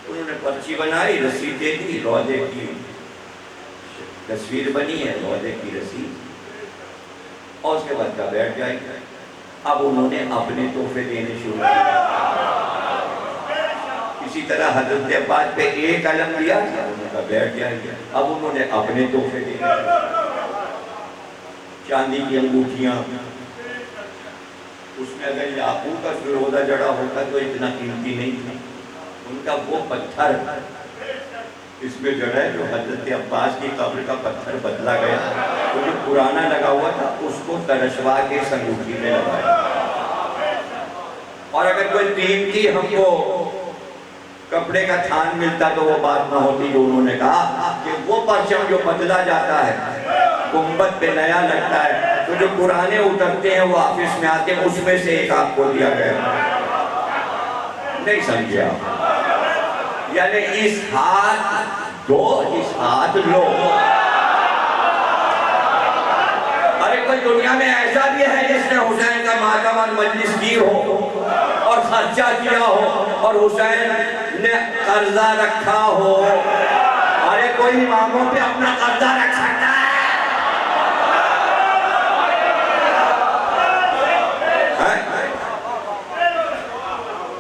S1: انہوں نے پرچی بنائی، رسید دے دی، روضے کی تصویر بنی ہے، روضے کی رسید، اور اس کے بعد کا بیٹھ جائے گا۔ اب انہوں نے اپنے تحفے دینے شروع کیے، اسی طرح حضرت عباس پہ ایک علم دیا، انہوں نے بیٹھ جائے گا۔ اب انہوں نے اپنے تحفے دینے، چاندی کی انگوٹھیاں، اس میں اگر یاقوت کا فیروزہ جڑا ہوتا تو اتنا قیمتی نہیں تھا، ان کا وہ پتھر اس میں جڑا ہے جو حضرت عباس کی قبر کا پتھر بدلا گیا، تو جو پرانا لگا ہوا تھا اس کو ترشوا کے اس انگوٹھی میں لگایا، اور اگر کوئی قیمتی ہم کو کپڑے کا تھان ملتا تو وہ بات نہ ہوتی جو انہوں نے کہا کہ وہ پرچم جو بدلا جاتا ہے گنبد پہ نیا لگتا ہے تو جو پرانے اترتے ہیں وہ آفس میں آتے ہیں اس میں سے ایک آپ کو دیا گیا نہیں سمجھے آپ یعنی اس ہاتھ دو اس ہاتھ لو ارے کوئی دنیا میں ایسا بھی ہے جس نے حسین کا ماتم اور مجلس کی ہو اور خرچہ کیا ہو اور حسین نے قرضہ رکھا ہو ارے کوئی اماموں پہ اپنا قرضہ رکھ سکتا ہے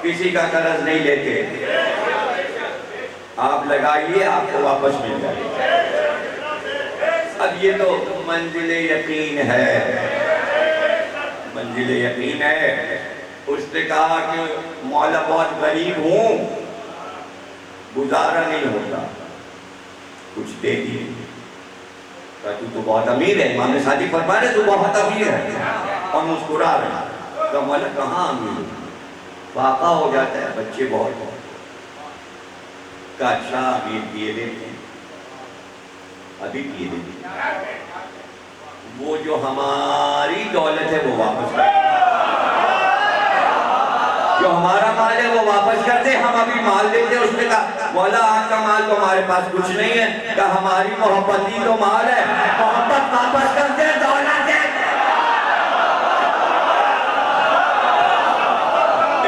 S1: کسی کا قرض نہیں لیتے آپ لگائیے آپ کو واپس مل جائے اب یہ تو منزل یقین ہے منزل یقین ہے اس نے کہا کہ مولا بہت غریب ہوں گزارا نہیں ہوتا کچھ دے دیے کہا تو بہت امیر ہے امام صادق فرما رہے تو بہت امیر ہے اور مسکرا رہے کہا مولا کہاں امیر ہے واقع ہو جاتا ہے بچے بہت کہا اچھا امیر کیے لیتے ہیں ابھی کیے لیتے ہیں وہ جو ہماری دولت ہے وہ واپس کرتے جو ہمارا مال ہے وہ واپس کرتے ہم ابھی مال دیتے اس نے کہا مولا آپ کا مال تو ہمارے پاس کچھ نہیں ہے کہا ہماری محبت ہی تو مال ہے محبت واپس کرتے دولت ہے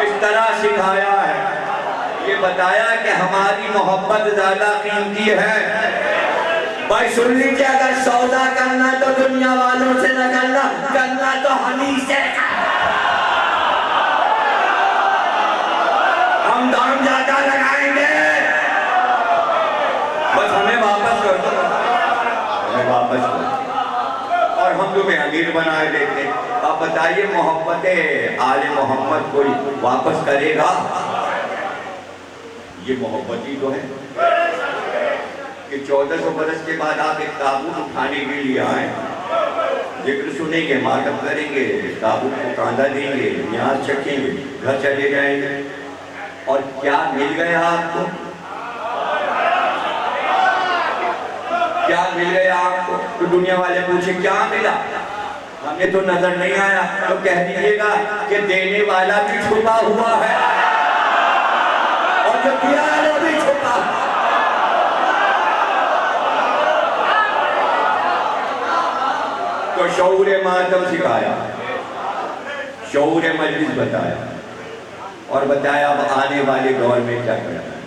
S1: اس طرح سکھایا ہے یہ بتایا کہ ہماری محبت زیادہ قیمتی ہے بھائی سن لیجیے اگر سودا کرنا تو دنیا والوں سے نہ کرنا تو ہمیں سے ہم دام زیادہ لگائیں گے بس ہمیں واپس کر دو ہمیں واپس کر دو اور ہم تمہیں امیر بنائے دیتے آپ بتائیے محبت آل محمد کوئی واپس کرے گا یہ محبت ہی تو ہے کہ 1400 برس کے بعد آپ ایک تابوت اٹھانے کے لیے آئیں ذکر سنیں گے ماتم کریں گے تابوت کو کاندھا دیں گے نیاز چکھیں گے گھر چلے جائیں گے اور کیا مل گیا آپ کو کیا مل گیا آپ کو تو دنیا والے پوچھے کیا ملا ہمیں تو نظر نہیں آیا تو کہہ دیجئے گا کہ دینے والا بھی چھپا ہوا ہے اور جو دیا ہے وہ بھی چھپا تو شعور ماتم سکھایا شعور مجلس بتایا اور بتایا اب آنے والے دور میں کیا کرنا ہے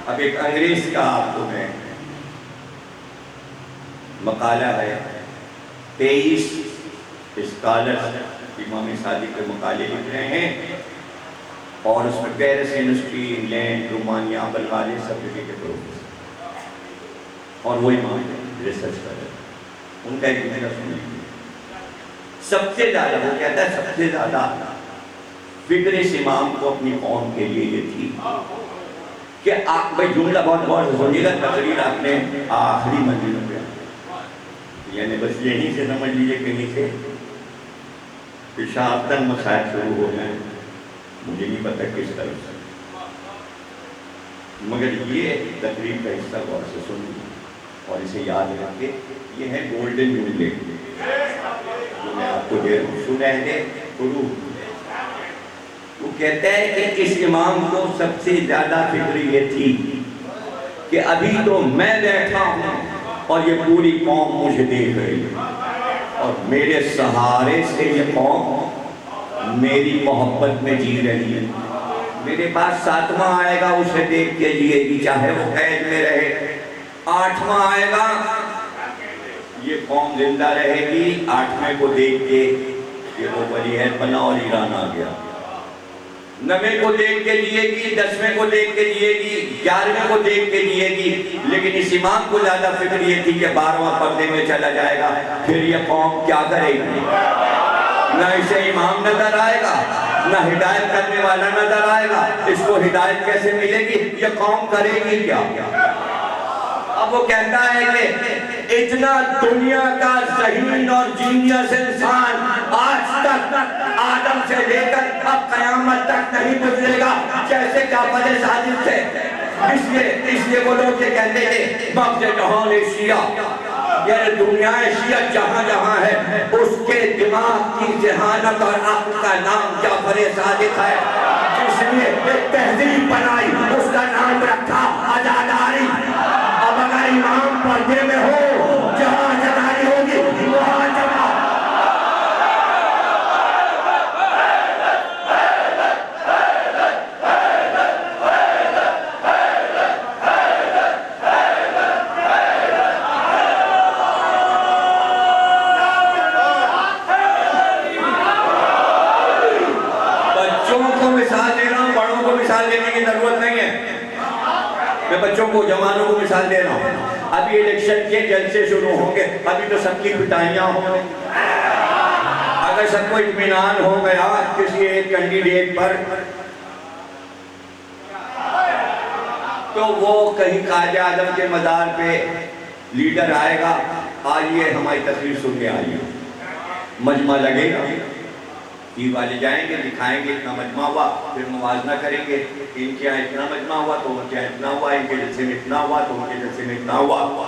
S1: اب ایک انگریز کا آپ کو میں مقالہ ہے 23 اسکالرز امام صادق کے مقالے لکھ رہے ہیں اور اس میں Paris university England Romania Bulgaria سب جگہ کے پروفیسر اور وہ امام ریسرچ کر رہے ہیں ان کا ایک میرا سنیں سب سے زیادہ وہ کہتا ہے سب سے زیادہ فکر اس امام کو اپنی قوم کے لیے یہ تھی کہ آپ بھائی جملہ بہت غور سے سنیے گا تقریر آپ نے آخری منزل پہ یعنی بس یہیں سے سمجھ لیجیے کہیں سے شاہتن مسائل شروع ہو گئے مجھے نہیں پتا کس طرح سے مگر یہ تقریر کا حصہ غور سے سنیے اور اسے یاد رکھیں یہ ہے گولڈن جملے جو میں آپ کو دے رہا ہوں سنہرے حروف وہ کہتا ہے کہ اس امام کو سب سے زیادہ فکر یہ تھی کہ ابھی تو میں بیٹھا ہوں اور یہ پوری قوم مجھے دیکھ رہی ہے اور میرے سہارے سے یہ قوم میری محبت میں جی رہی ہے میرے پاس 7واں آئے گا اسے دیکھ کے جیے گی چاہے وہ قید میں رہے 8واں آئے گا یہ قوم زندہ رہے گی 8ویں کو دیکھ کے یہ وہ ولیعہد بنا اور ایران آ گیا 9ویں کو دیکھ کے جیے گی 10ویں کو دیکھ کے جیے گی 11ویں کو دیکھ کے جیے گی لیکن اس امام کو زیادہ فکر یہ تھی کہ 12واں پردے میں چلا جائے گا پھر یہ قوم کیا کرے گی نہ اسے امام نظر آئے گا نہ ہدایت کرنے والا نظر آئے گا اس کو ہدایت کیسے ملے گی یہ قوم کرے گی کیا اب وہ کہتا ہے کہ اتنا دنیا کا ذہین اور جینیس انسان آج تک آدم سے لے کر اب قیامت تک نہیں گزرے گا جیسے جعفر صادق تھے. اس لیے وہ لوگ یہ کہتے تھے مغز جہان شیعہ، یعنی دنیا شیعہ جہاں جہاں ہے اس کے دماغ کی ذہانت اور عقل کا نام جعفر صادق ہے. اس لیے ایک تہذیب بنائی، اس کا نام رکھا عزاداری. اب اگر امام پردے میں ہو، جہاں عزاداری ہوگی وہاں جمع. میں بچوں کو جوانوں کو مثال دے رہا ہوں. ابھی الیکشن کے جلسے شروع ہوں گے، ابھی تو سب کی پٹائیاں ہوں گے. اگر سب کو اطمینان ہو گیا کسی ایک کینڈیڈیٹ پر تو وہ کہیں قائد اعظم کے مزار پہ لیڈر آئے گا، آئیے ہماری تقریر سن کے آئیے. مجمع لگے گا، ٹی والے جائیں گے دکھائیں گے اتنا مجمع ہوا، پھر موازنہ کریں گے ان کے یہاں اتنا مجمع ہوا تو ان کے یہاں اتنا ہوا، ان کے جلسے میں اتنا ہوا تو ان کے جلسے میں اتنا ہوا.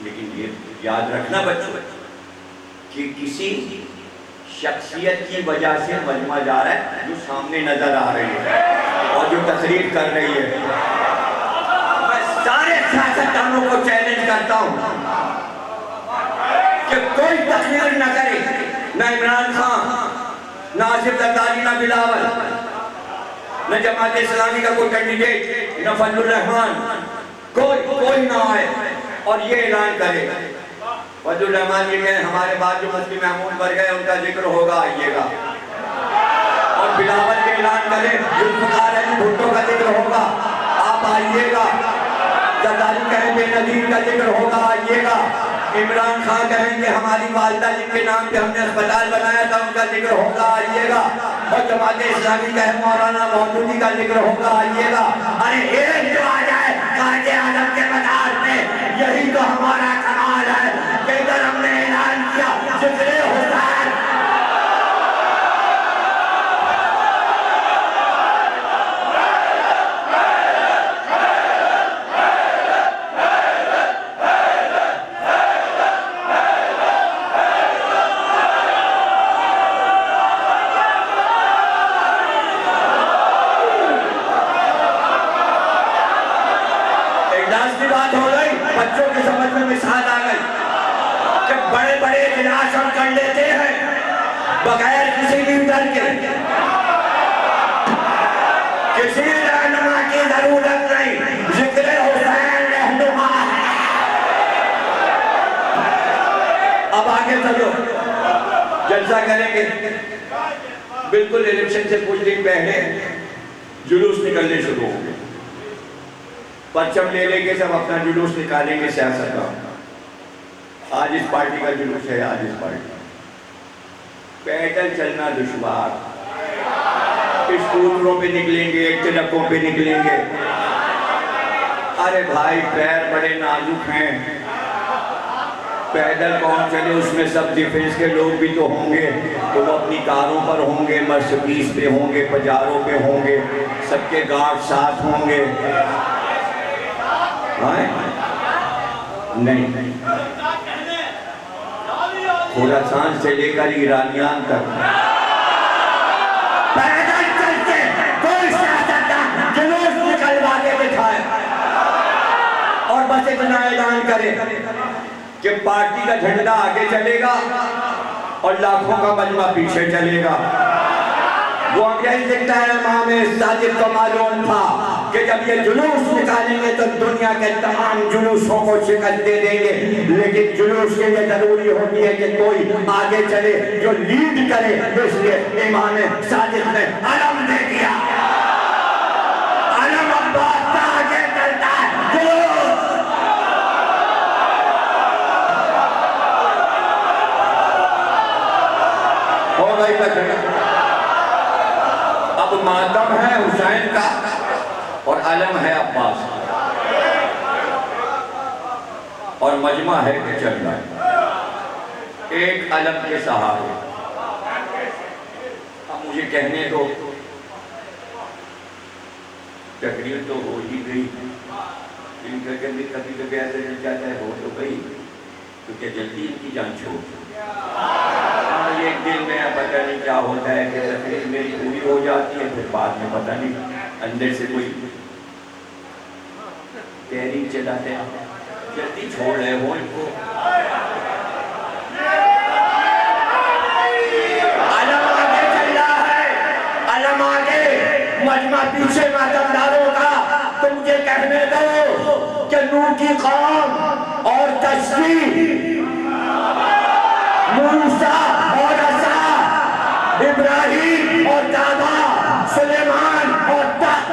S1: لیکن یہ یاد رکھنا بچوں کہ کسی شخصیت کی وجہ سے مجمع جا رہا ہے جو سامنے نظر آ رہی ہے اور جو تقریر کر رہی ہے. میں سارے سیاستدانوں کو چیلنج کرتا ہوں کہ کوئی تقریر نہ کرے، نہ عمران خان، نہ آصف زرداری، نہ بلاول، نہ جماعت اسلامی کا کوئی کینڈیڈیٹ، نہ فضل الرحمان، کوئی نہ آئے اور یہ اعلان کرے. فضل الرحمان یہ کہیں ہمارے بعد جو مفتی محمود بر گئے ان کا ذکر ہوگا، آئیے گا. اور بلاول کے اعلان کرے ذوالفقار علی بھٹو کا ذکر ہوگا، آپ آئیے گا. زرداری کہیں بے نظیر کا ذکر ہوگا، آئیے گا. عمران خان کہیں گے ہماری والدہ جن کے نام پہ ہم نے اسپتال بنایا تھا ان کا ذکر ہوگا، آئیے گا. اور جماعت اسلامی کہے مولانا مودودی کا ذکر ہوگا، آئیے گا. ارے ایک جو آ جائے قائد اعظم کے مزار پہ، یہی تو ہمارا کمال ہے کہ ادھر ہم نے اعلان کیا ذکر حسین. بچوں کی سمجھ میں مثال آ گئی کہ بڑے بڑے اجلاس ہم کر لیتے ہیں بغیر کسی لیڈر کے، کسی رہنما کی ضرورت نہیں، ذکر حسین رہنما ہے. اب آگے چلو جلسہ کریں گے. بالکل الیکشن سے کچھ دن پہلے جلوس نکلنے شروع ہوں گے، پرچم لے لیں گے، سب اپنا جلوس نکالیں گے سیاست کا. آج اس پارٹی کا جلوس ہے، آج اس پارٹی پیدل چلنا دشوار، اسکوٹروں پہ نکلیں گے، ٹرکوں پہ نکلیں گے. ارے بھائی پیر بڑے نازک ہیں، پیدل کون چلے؟ اس میں سب ڈیفنس کے لوگ بھی تو ہوں گے، تو وہ اپنی کاروں پر ہوں گے، مرسڈیز پہ ہوں گے، پجاروں پہ ہوں گے، سب کے گارڈ ساتھ ہوں گے. نہیں، خراسان سے لے کر ایرانیان تک پیدل چلتے کوئی سیاستدان جلوس نکلوا کے دکھائے اور بس اتنا اعلان کرے کہ پارٹی کا جھنڈا آگے چلے گا اور لاکھوں کا مجمع پیچھے چلے گا. وہ انگریز لکھتا ہے امام صادق کو معلوم تھا کہ جب یہ جلوس نکالیں گے تو دنیا کے تمام جلوسوں کو شکست دے دیں گے، لیکن جلوس کے لیے ضروری ہوتی ہے کہ کوئی آگے چلے جو لیڈ کرے. اس لیے امام صادق نے علم دے دیا، علم عباس کا آگے چلتا ہے جلوس. ہو گئی تک اب ماتم ہے حسین کا اور علم ہے عباس. اور مجمع ہے کہ چل رہا ہے ایک علم کے سہارے. اب مجھے کہنے دو، تقریر تو ہو ہی گئی، ان کا کبھی کبھی ایسے جل جاتا ہے، ہو تو گئی کیونکہ جلدی ان کی جان چھوڑ. ایک دن میں پتہ نہیں کیا ہوتا ہے کہ تقریر میری پوری ہو جاتی ہے، پھر بعد میں پتہ نہیں اندر سے کوئی تحریک چلاتے ہیں جلدی چھوڑ رہے ہو ان کو. علم آگے چل رہا ہے، علم آگے، مجمع پیچھے ماتمداروں کا. تو مجھے کہنے دو کہ نوح کی قوم اور کشتی، موسیٰ اور عصا، ابراہیم اور کعبہ، سلیمان اور تخت،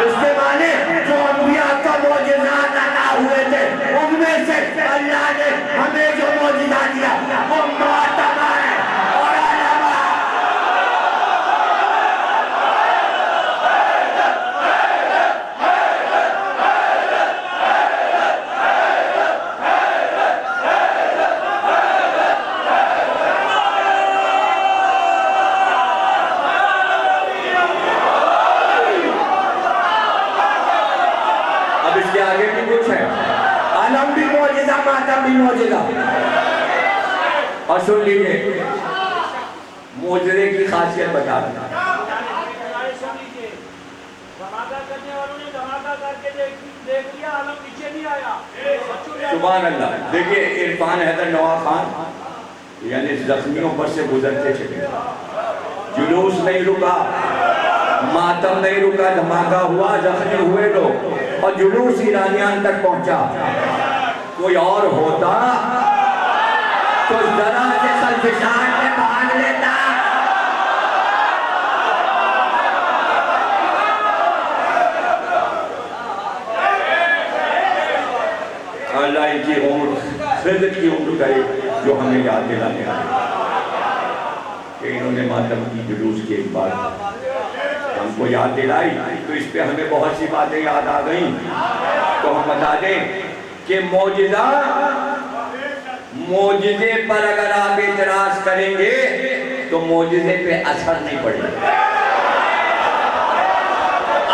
S1: اس کے معنی جو انبیاء کا معجزات عطا ہوئے تھے ان میں سے اللہ نے ہمیں جو معجزہ دیا وہ معتبر ہے اور علم ہے. اب اس کے آگے بھی کچھ ہے، علم بھی معجزہ، ماتم بھی معجزہ. اور سن لیجئے معجزے کی خاصیت بتا دیں.
S2: سن لیجئے، دھماکہ کرنے والوں نے دھماکہ کر کے دیکھ لیا، علم نیچے نہیں آیا.
S1: سبحان اللہ. دیکھیے عرفان حیدر نواں خان یعنی زخمیوں پر سے گزرتے چلے، جلوس نہیں رکا، ماتم نہیں رکا، دھماکہ ہوا، زخمی ہوئے لوگ اور جلوس ایرانیان تک پہنچا. کوئی اور ہوتا تو ذرا سے خلفشان میں بھاگ لیتا. اللہ ان کی عمر، خضر کی عمر کرے جو ہمیں یاد دلانے آئے کہ انہوں نے ماتم کی جلوس کی ایک بات ہم کو یاد دلائی تو اس پہ ہمیں بہت سی باتیں یاد آ گئیں. تو ہم بتا دیں کہ معجزے پر اگر آپ اعتراض کریں گے تو معجزے پہ اثر نہیں پڑے گا.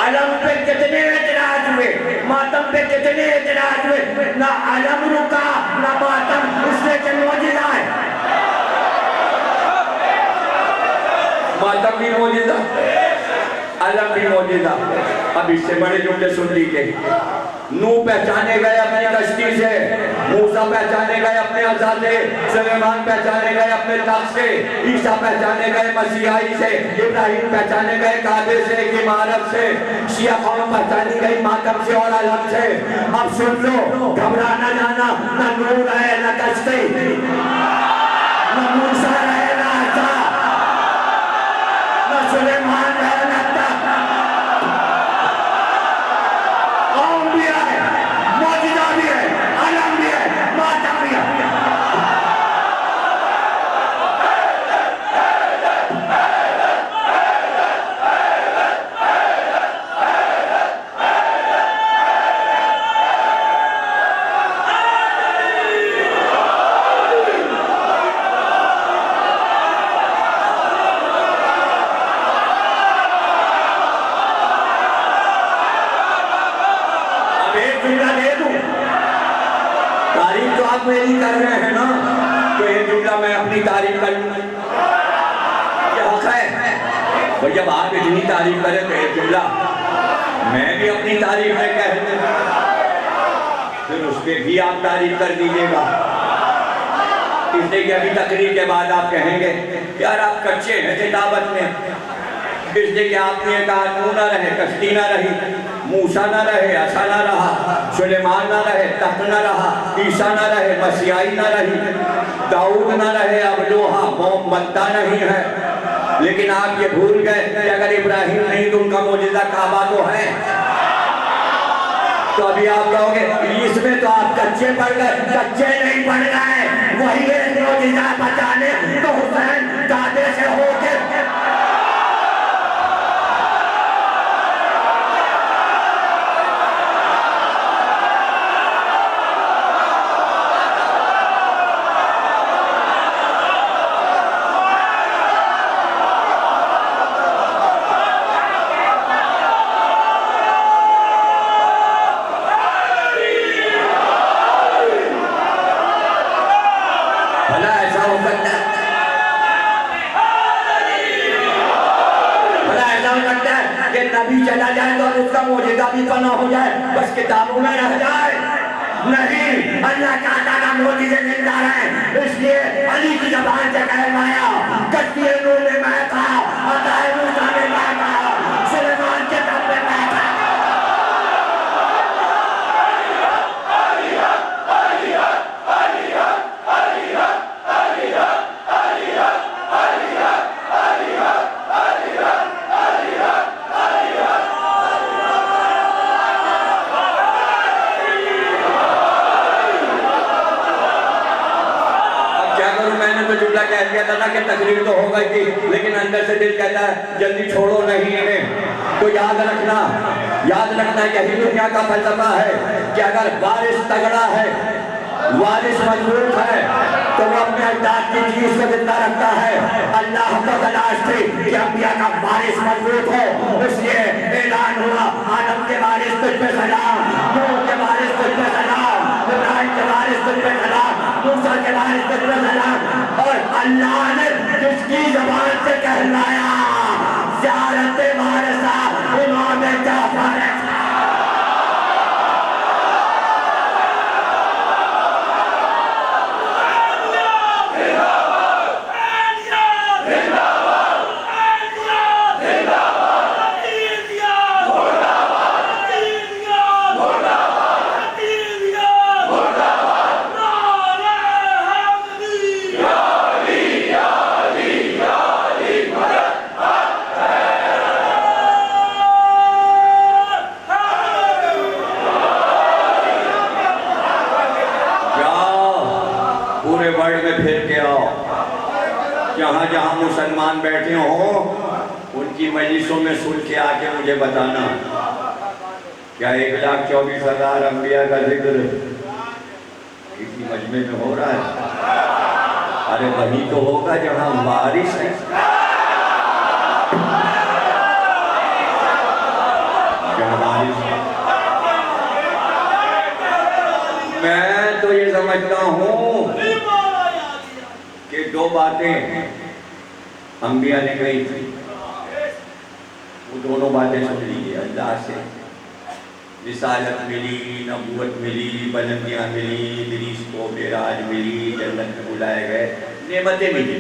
S1: علم پہ کتنے اعتراض ہوئے، ماتم پہ کتنے اعتراض ہوئے، نہ علم رکا نہ ماتم، اس سے کہ معجزہ ہے. ماتم بھی معجزہ، علم بھی معجزہ. اب اس سے بڑے جملے سن لیجئے. نوح پہچانے گئے اپنی کشتی سے، موسیٰ پہچانے گئے اپنے عصا سے، سلیمان پہچانے گئے اپنے تخت سے، عیسیٰ پہچانے گئے مسیحائی سے، ابراہیم پہچانے گئے کعبے سے، ایک عمارت سے، شیعہ قوم پہچانی گئی ماتم سے اور علم سے. اب سن لو، گھبرا نہ جانا، نہ نوح رہے نہ کشتی، نہ موسیٰ رہے نہ عصا، نہ سلیمان رہے نہ تخت. قوم بھی ہے، معجزہ بھی ہے، علم بھی ہے، ماتم بھی ہے. تعریف تو آپ میری کر رہے ہیں نا، تو یہ جملہ میں اپنی تعریف کر لوں، یہ حق ہے بھئی. جب آپ اتنی تعریف کریں تو یہ جملہ میں بھی اپنی تعریف میں کہہ دوں، پھر اس پہ بھی آپ تعریف کر دیجئے گا. اس لیے کہ ابھی تقریر کے بعد آپ کہیں گے یار آپ کچے ہیں خطابت میں. اس لیے کہ آپ نے کہا نوح نہ رہے، کشتی نہ رہی، موسیٰ نہ رہے، عصا نہ رہا، سلیمان نہ رہے، تخت نہ رہا، عیسیٰ نہ رہے، مسیحائی نہ رہی، داؤد نہ رہے، اب لوہا موم بنتا نہیں ہے. لیکن آپ یہ بھول گئے کہ اگر ابراہیم نہیں تو ان کا معجزہ کعبہ تو ہے. تو ابھی آپ کہو گے اس میں تو آپ کچے پڑ گئے. کچے نہیں پڑ گئے، وہی ایک معجزہ بچانے تو حسین دادے سے ہو کے کہ نبی چلا جائے تو اس کا معجزہ بھی فنا ہو جائے، بس کتابوں میں رہ جائے؟ نہیں، اللہ چاہتا تھا معجزے زندہ رہے، اس لیے علی کی زبان سے کہلوایا، کشتی نور میں میں تھا، عطائے موسیٰ میں میں تھا، سلیمان کے دم میں میں تھا۔ جملہ کہہ دیا تھا کہ تقریر تو ہو گئی تھی، لیکن اندر سے دل کہتا ہے جلدی چھوڑو نہیں انہیں۔ تو یاد رکھنا ہے کہ دنیا کا فلسفہ ہے کہ اگر وارث تگڑا ہے، وارث مضبوط ہے، تو وہ اپنے اجداد کی چیز کو زندہ رکھتا ہے۔ اللہ کو تلاش تھی کہ انبیاء کا وارث مضبوط ہو، اس لیے اعلان ہوا، آدم کے وارث تجھ پہ سلام، نوح کے وارث تجھ پہ سلام، ابراہیم کے وارث تجھ پہ سلام، موسیٰ کے وارث تجھ پہ سلام۔ اور اللہ نے جس کی زبان سے کہلایا، زیارت وارثہ امام جعفر ہے۔ جہاں مسلمان بیٹھے ہوں ان کی مجلسوں میں سن کے آ کے مجھے بتانا، کیا 1,24,000 انبیاء کا ذکر کسی مجمع میں ہو رہا ہے؟ ارے وہی تو ہوگا جہاں وارث ہے۔ جہاں وارث ہے۔ میں تو یہ سمجھتا ہوں کہ دو باتیں انبیاء نے کہی تھی، وہ دونوں باتیں سن لیجیے۔ اللہ سے رسالت ملی، نبوت ملی، بلندیاں ملی، ادریس کو معراج ملی، جنت میں بلائے گئے، نعمتیں ملی۔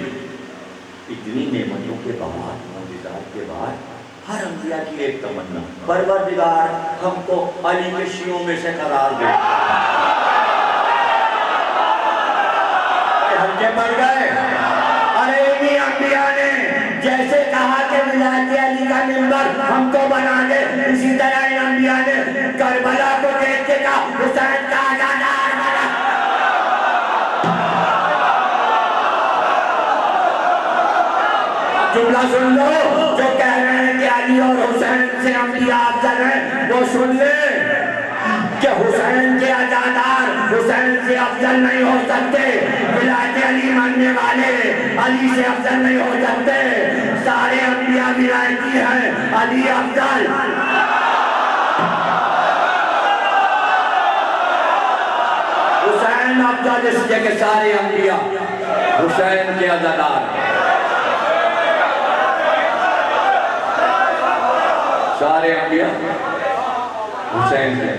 S1: اتنی نعمتوں کے بعد، معجزات کے بعد، ہر انبیاء کی ایک تمنا، پروردگار ہم کو علی کے شیعوں میں سے قرار دے۔ ہلکے پڑ گئے۔ ارے انہی انبیاء نے جیسے کہا کہ ولایت علی کا منبر ہم کو بنا دے، اسی طرح ان انبیاء نے کربلا کو دیکھ کے کہا حسین کا آزادار بنا۔ جملہ سن لو، جو کہہ رہے ہیں کہ علی اور حسین سے انبیاء افضل ہیں، وہ سن لیں کہ حسین کے عزادار حسین سے افضل نہیں ہو سکتے، ولایت علی ماننے والے علی سے افضل نہیں ہو سکتے۔ سارے انبیاء ولایتی ہیں، علی افضل۔ حسین افضل اس لیے کہ سارے انبیاء حسین کے عزادار، سارے انبیاء حسین کے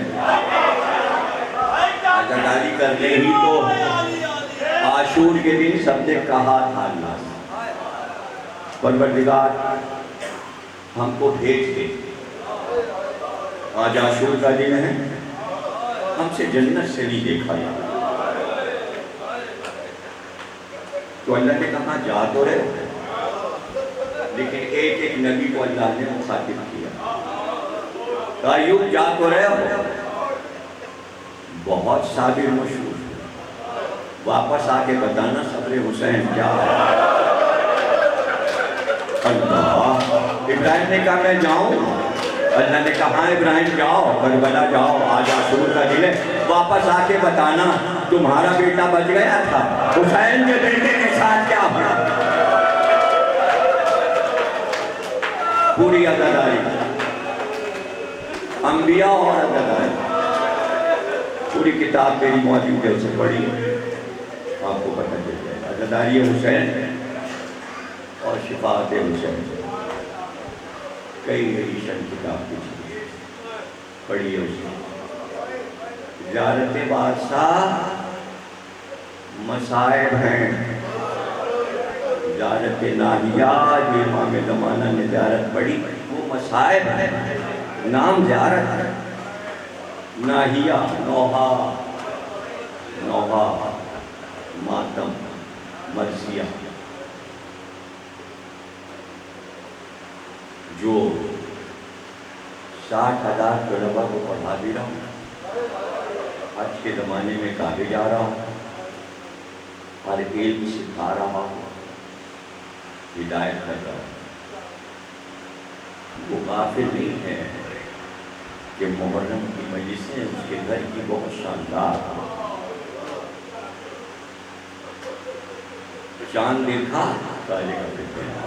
S1: عزاداری کرنے ہی تو عاشور کے دن سب نے کہا تھا اللہ سے، پروردگار ہم کو بھیج دے، آج عاشور کا دن ہے، ہم سے جنت سے نہیں دیکھا جاتا۔ تو اللہ نے کہا جا تو رہے، لیکن ایک ایک نبی کو اللہ نے مخاطب کیا، ایوب جا تو رہے ہو، بہت صابر مشہور، واپس آ کے بتانا صبر حسین کیا ہے۔ اللہ، ابراہیم نے کہا میں جاؤں، اللہ نے کہا ابراہیم جاؤ، کربلا جاؤ، آج عاشور کا دن ہے، واپس آ کے بتانا تمہارا بیٹا بچ گیا تھا، حسین کے بیٹے کے ساتھ کیا ہوا۔ پوری عزاداری، انبیاء اور عزاداری، پوری کتاب میری موجود ہے، اسے پڑھی آپ کو پتہ چل جائے گا۔ عزاداری حسین اور شفاعت حسین، کئی ایڈیشن کتاب پڑھی ہے اس نے. زیارت بادشاہ مصائب ہیں. زیارت ناہیہ جو امام زمانہ نے زیارت پڑھی وہ مصائب ہے. نام زیارت ہے. ناہیہ نوحہ، نوحہ ماتم مرثیہ. جو 60,000 طلباء کو پڑھا بھی رہا ہوں. آج کے زمانے میں کہاں جا رہا ہوں. ہر علم سکھا رہا ہوں، ہدایت کر رہا ہوں. وہ غافل نہیں ہے کہ محرم کی مجلسیں اس کے گھر کی بہت شاندار. چاند دیکھا تاجے کا دیکھتے ہیں.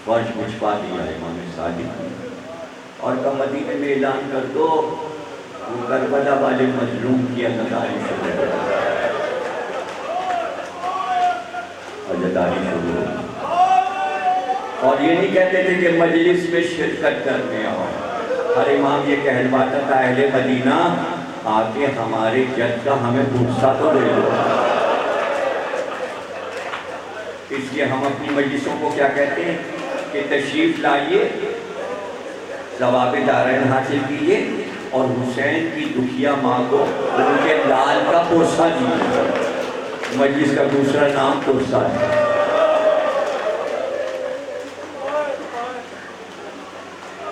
S1: فرش بچھوا دیا امام صادق نے اور کہا مدینے میں اعلان کر دو وہ کربلا والے مظلوم کی عزاداری شروع ہو. اور یہ نہیں کہتے تھے کہ مجلس میں شرکت کرنے آؤ. ہر امام یہ کہلواتا تھا اہل مدینہ آ کے ہمارے جد کا ہمیں غصہ تو دے دو. اس لیے ہم اپنی مجلسوں کو کیا کہتے ہیں کہ تشریف لائیے، ثواب دارین حاصل کیجیے اور حسین کی دکھیا ماں کو ان کے لال کا پوسا دیجیے. مجلس کا دوسرا نام پوسا ہے.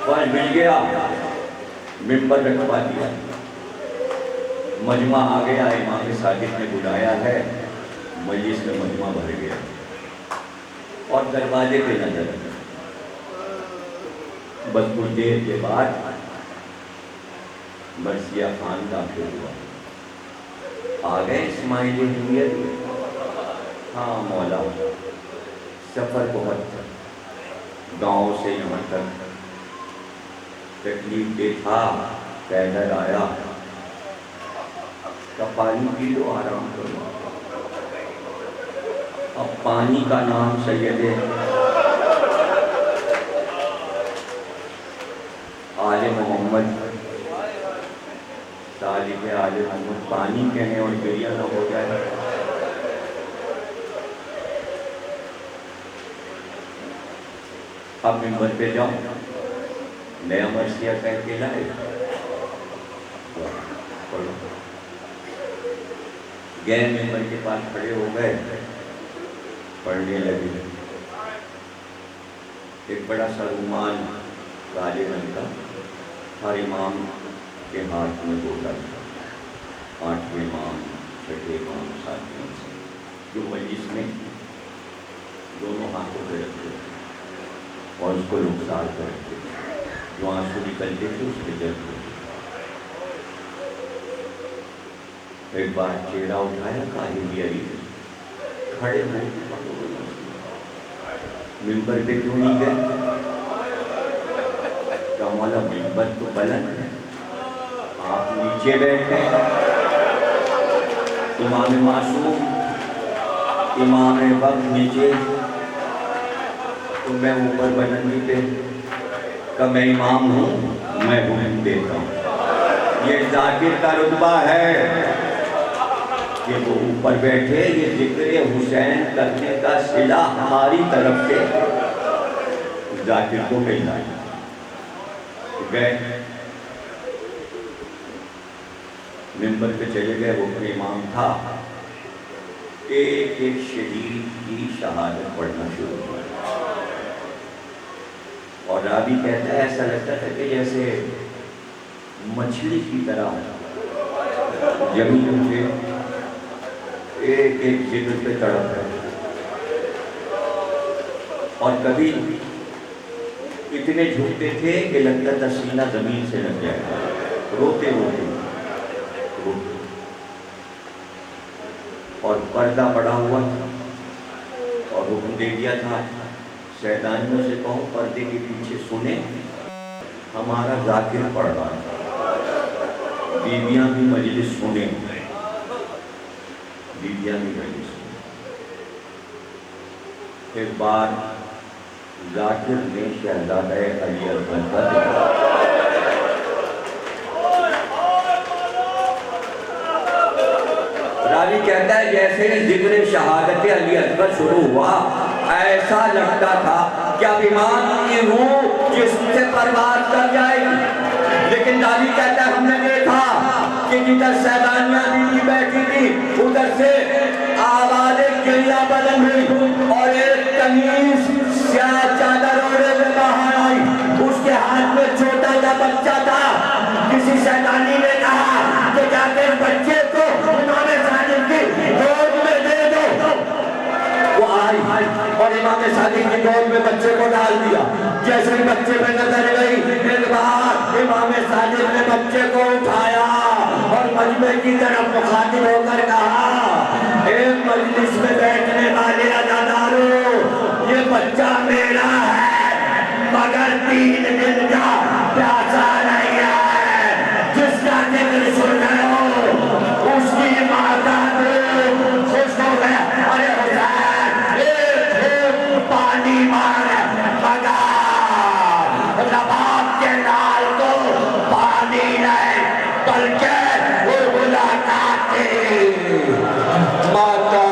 S1: فرش مل گیا، ممبر رکھوا دیا، مجمع آ گیا. امام صادق نے بلایا ہے، مجلس میں مجمع بھر گیا اور دروازے پہ نظر. بس کچھ دیر کے بعد مرثیہ خان داخل ہوا. آ گئے اسماعیل حمیت. ہاں مولا، سفر بہت تھا، گاؤں سے یہاں تک تکلیف دہ تھا. پیدل آیا کہ پانی پی لو، آرام کرو. اب پانی کا نام سید آل محمد، صالح آل محمد پانی کہیں اور گریہ نہ ہو جائے. اب ممبر پہ جاؤ، نیا مرثیہ کہہ کے لائے. گئے ممبر کے پاس کھڑے ہو گئے، پڑھنے لگے. ایک بڑا سا رومال کالے رنگ کا ہر امام کے ہاتھ میں ہوتا تھا. 8ویں امام، 6ٹھے امام، 7ویں جو مجلس میں دونوں ہاتھوں پہ رکھتے تھے اور اس کو رخسار کر رکھتے تھے. جو آنسو نکلتے تھے اس پہ جلتے تھے. ایک بار چہرہ اٹھایا، کاہلی آئی، کھڑے ہو ممبر پہ کیوں نہیں گئے؟ کہ مولا ممبر تو بلند ہے، آپ نیچے بیٹھے. امام معصوم، امام وقت نیچے تو میں اوپر بلندی پہ. کہ میں امام ہوں، میں حکم دیتا ہوں. یہ ذاکر کا رتبہ ہے کہ وہ اوپر بیٹھے. یہ ذکر حسین کرنے کا صلہ ہماری طرف سے ذاکر کو ملنا ہے. گئے ممبر پہ چلے گئے. وہ امام تھا، ایک ایک شہید کی شہادت پڑھنا شروع ہوا. اور راوی کہتا ہے ایسا لگتا تھا کہ جیسے مچھلی کی طرح زمین سے ایک ایک ذکر پہ تڑپ رہے. اور کبھی اتنے جھکتے تھے کہ لگتا تھا سینہ زمین سے لگ جائے گا. روتے روتے اور پردہ پڑا ہوا تھا اور حکم دے دیا تھا شیطانیوں سے کہو پردے کے پیچھے سنیں ہمارا ذاکر پڑھ رہا ہے. بیویاں بھی مجلس سنیں، بیویاں بھی مجلس سنیں. ایک بار ذاکر نے شہزادہ علی اکبر کا ذکر راوی کہتا ہے جیسے ذکر شہادت علی اکبر شروع ہوا ایسا لگتا تھا کہ اب امام کی روح جسم سے پرواز کر جائے گی، لیکن راوی کہتا ہے ہم نے دیکھا کہ جدھر سیدانیاں بیوی بیٹھی تھی ادھر سے آواز گریہ بلند ہوئی اور ایک تمیز سیاہ چادر اوڑھے ہوئے باہر آئی، اس کے ہاتھ میں چھوٹا سا بچہ تھا۔ کسی سیدانی نے کہا کہ جا کے بچے کو امام صادق کی گود میں دے دو۔ وہ آئی اور امام صادق کی گود میں بچے کو ڈال دیا۔ جیسے ہی بچے میں نظر گئی ایک بار امام صادق نے بچے کو اٹھایا اور مجمع کی طرف مخاطب ہو کر کہا اے مجلس میں بیٹھنے والے عزادارو، یہ بچہ میرا ہے مگر 3 دن کا پیاسا نہیں ہے، جس کا ذکر سن رہے ہو اس کی ماتا خوش ہو گئے۔ ارے حسین ایک پانی مار مگر رباب کے نال کو پانی نہیں بلکہ وہ ملاقات تھی ماتا۔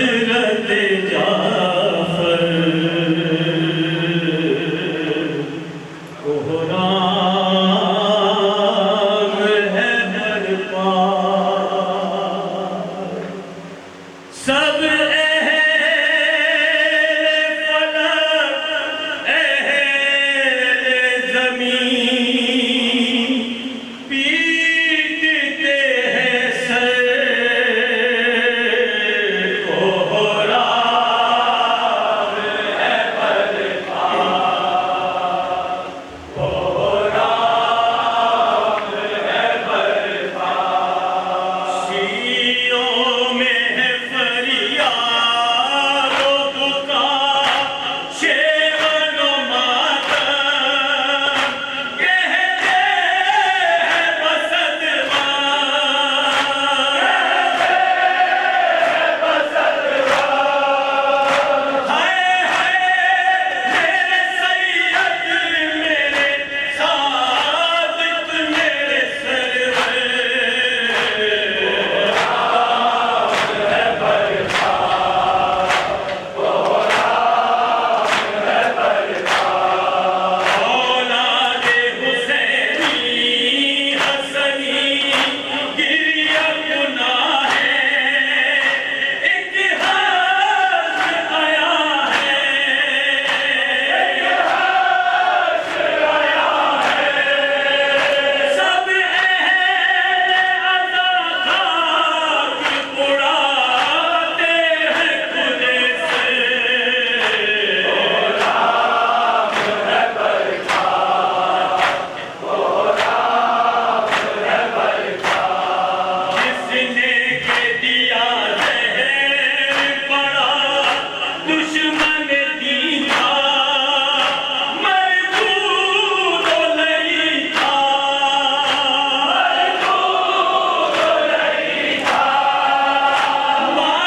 S3: حضرت جعفر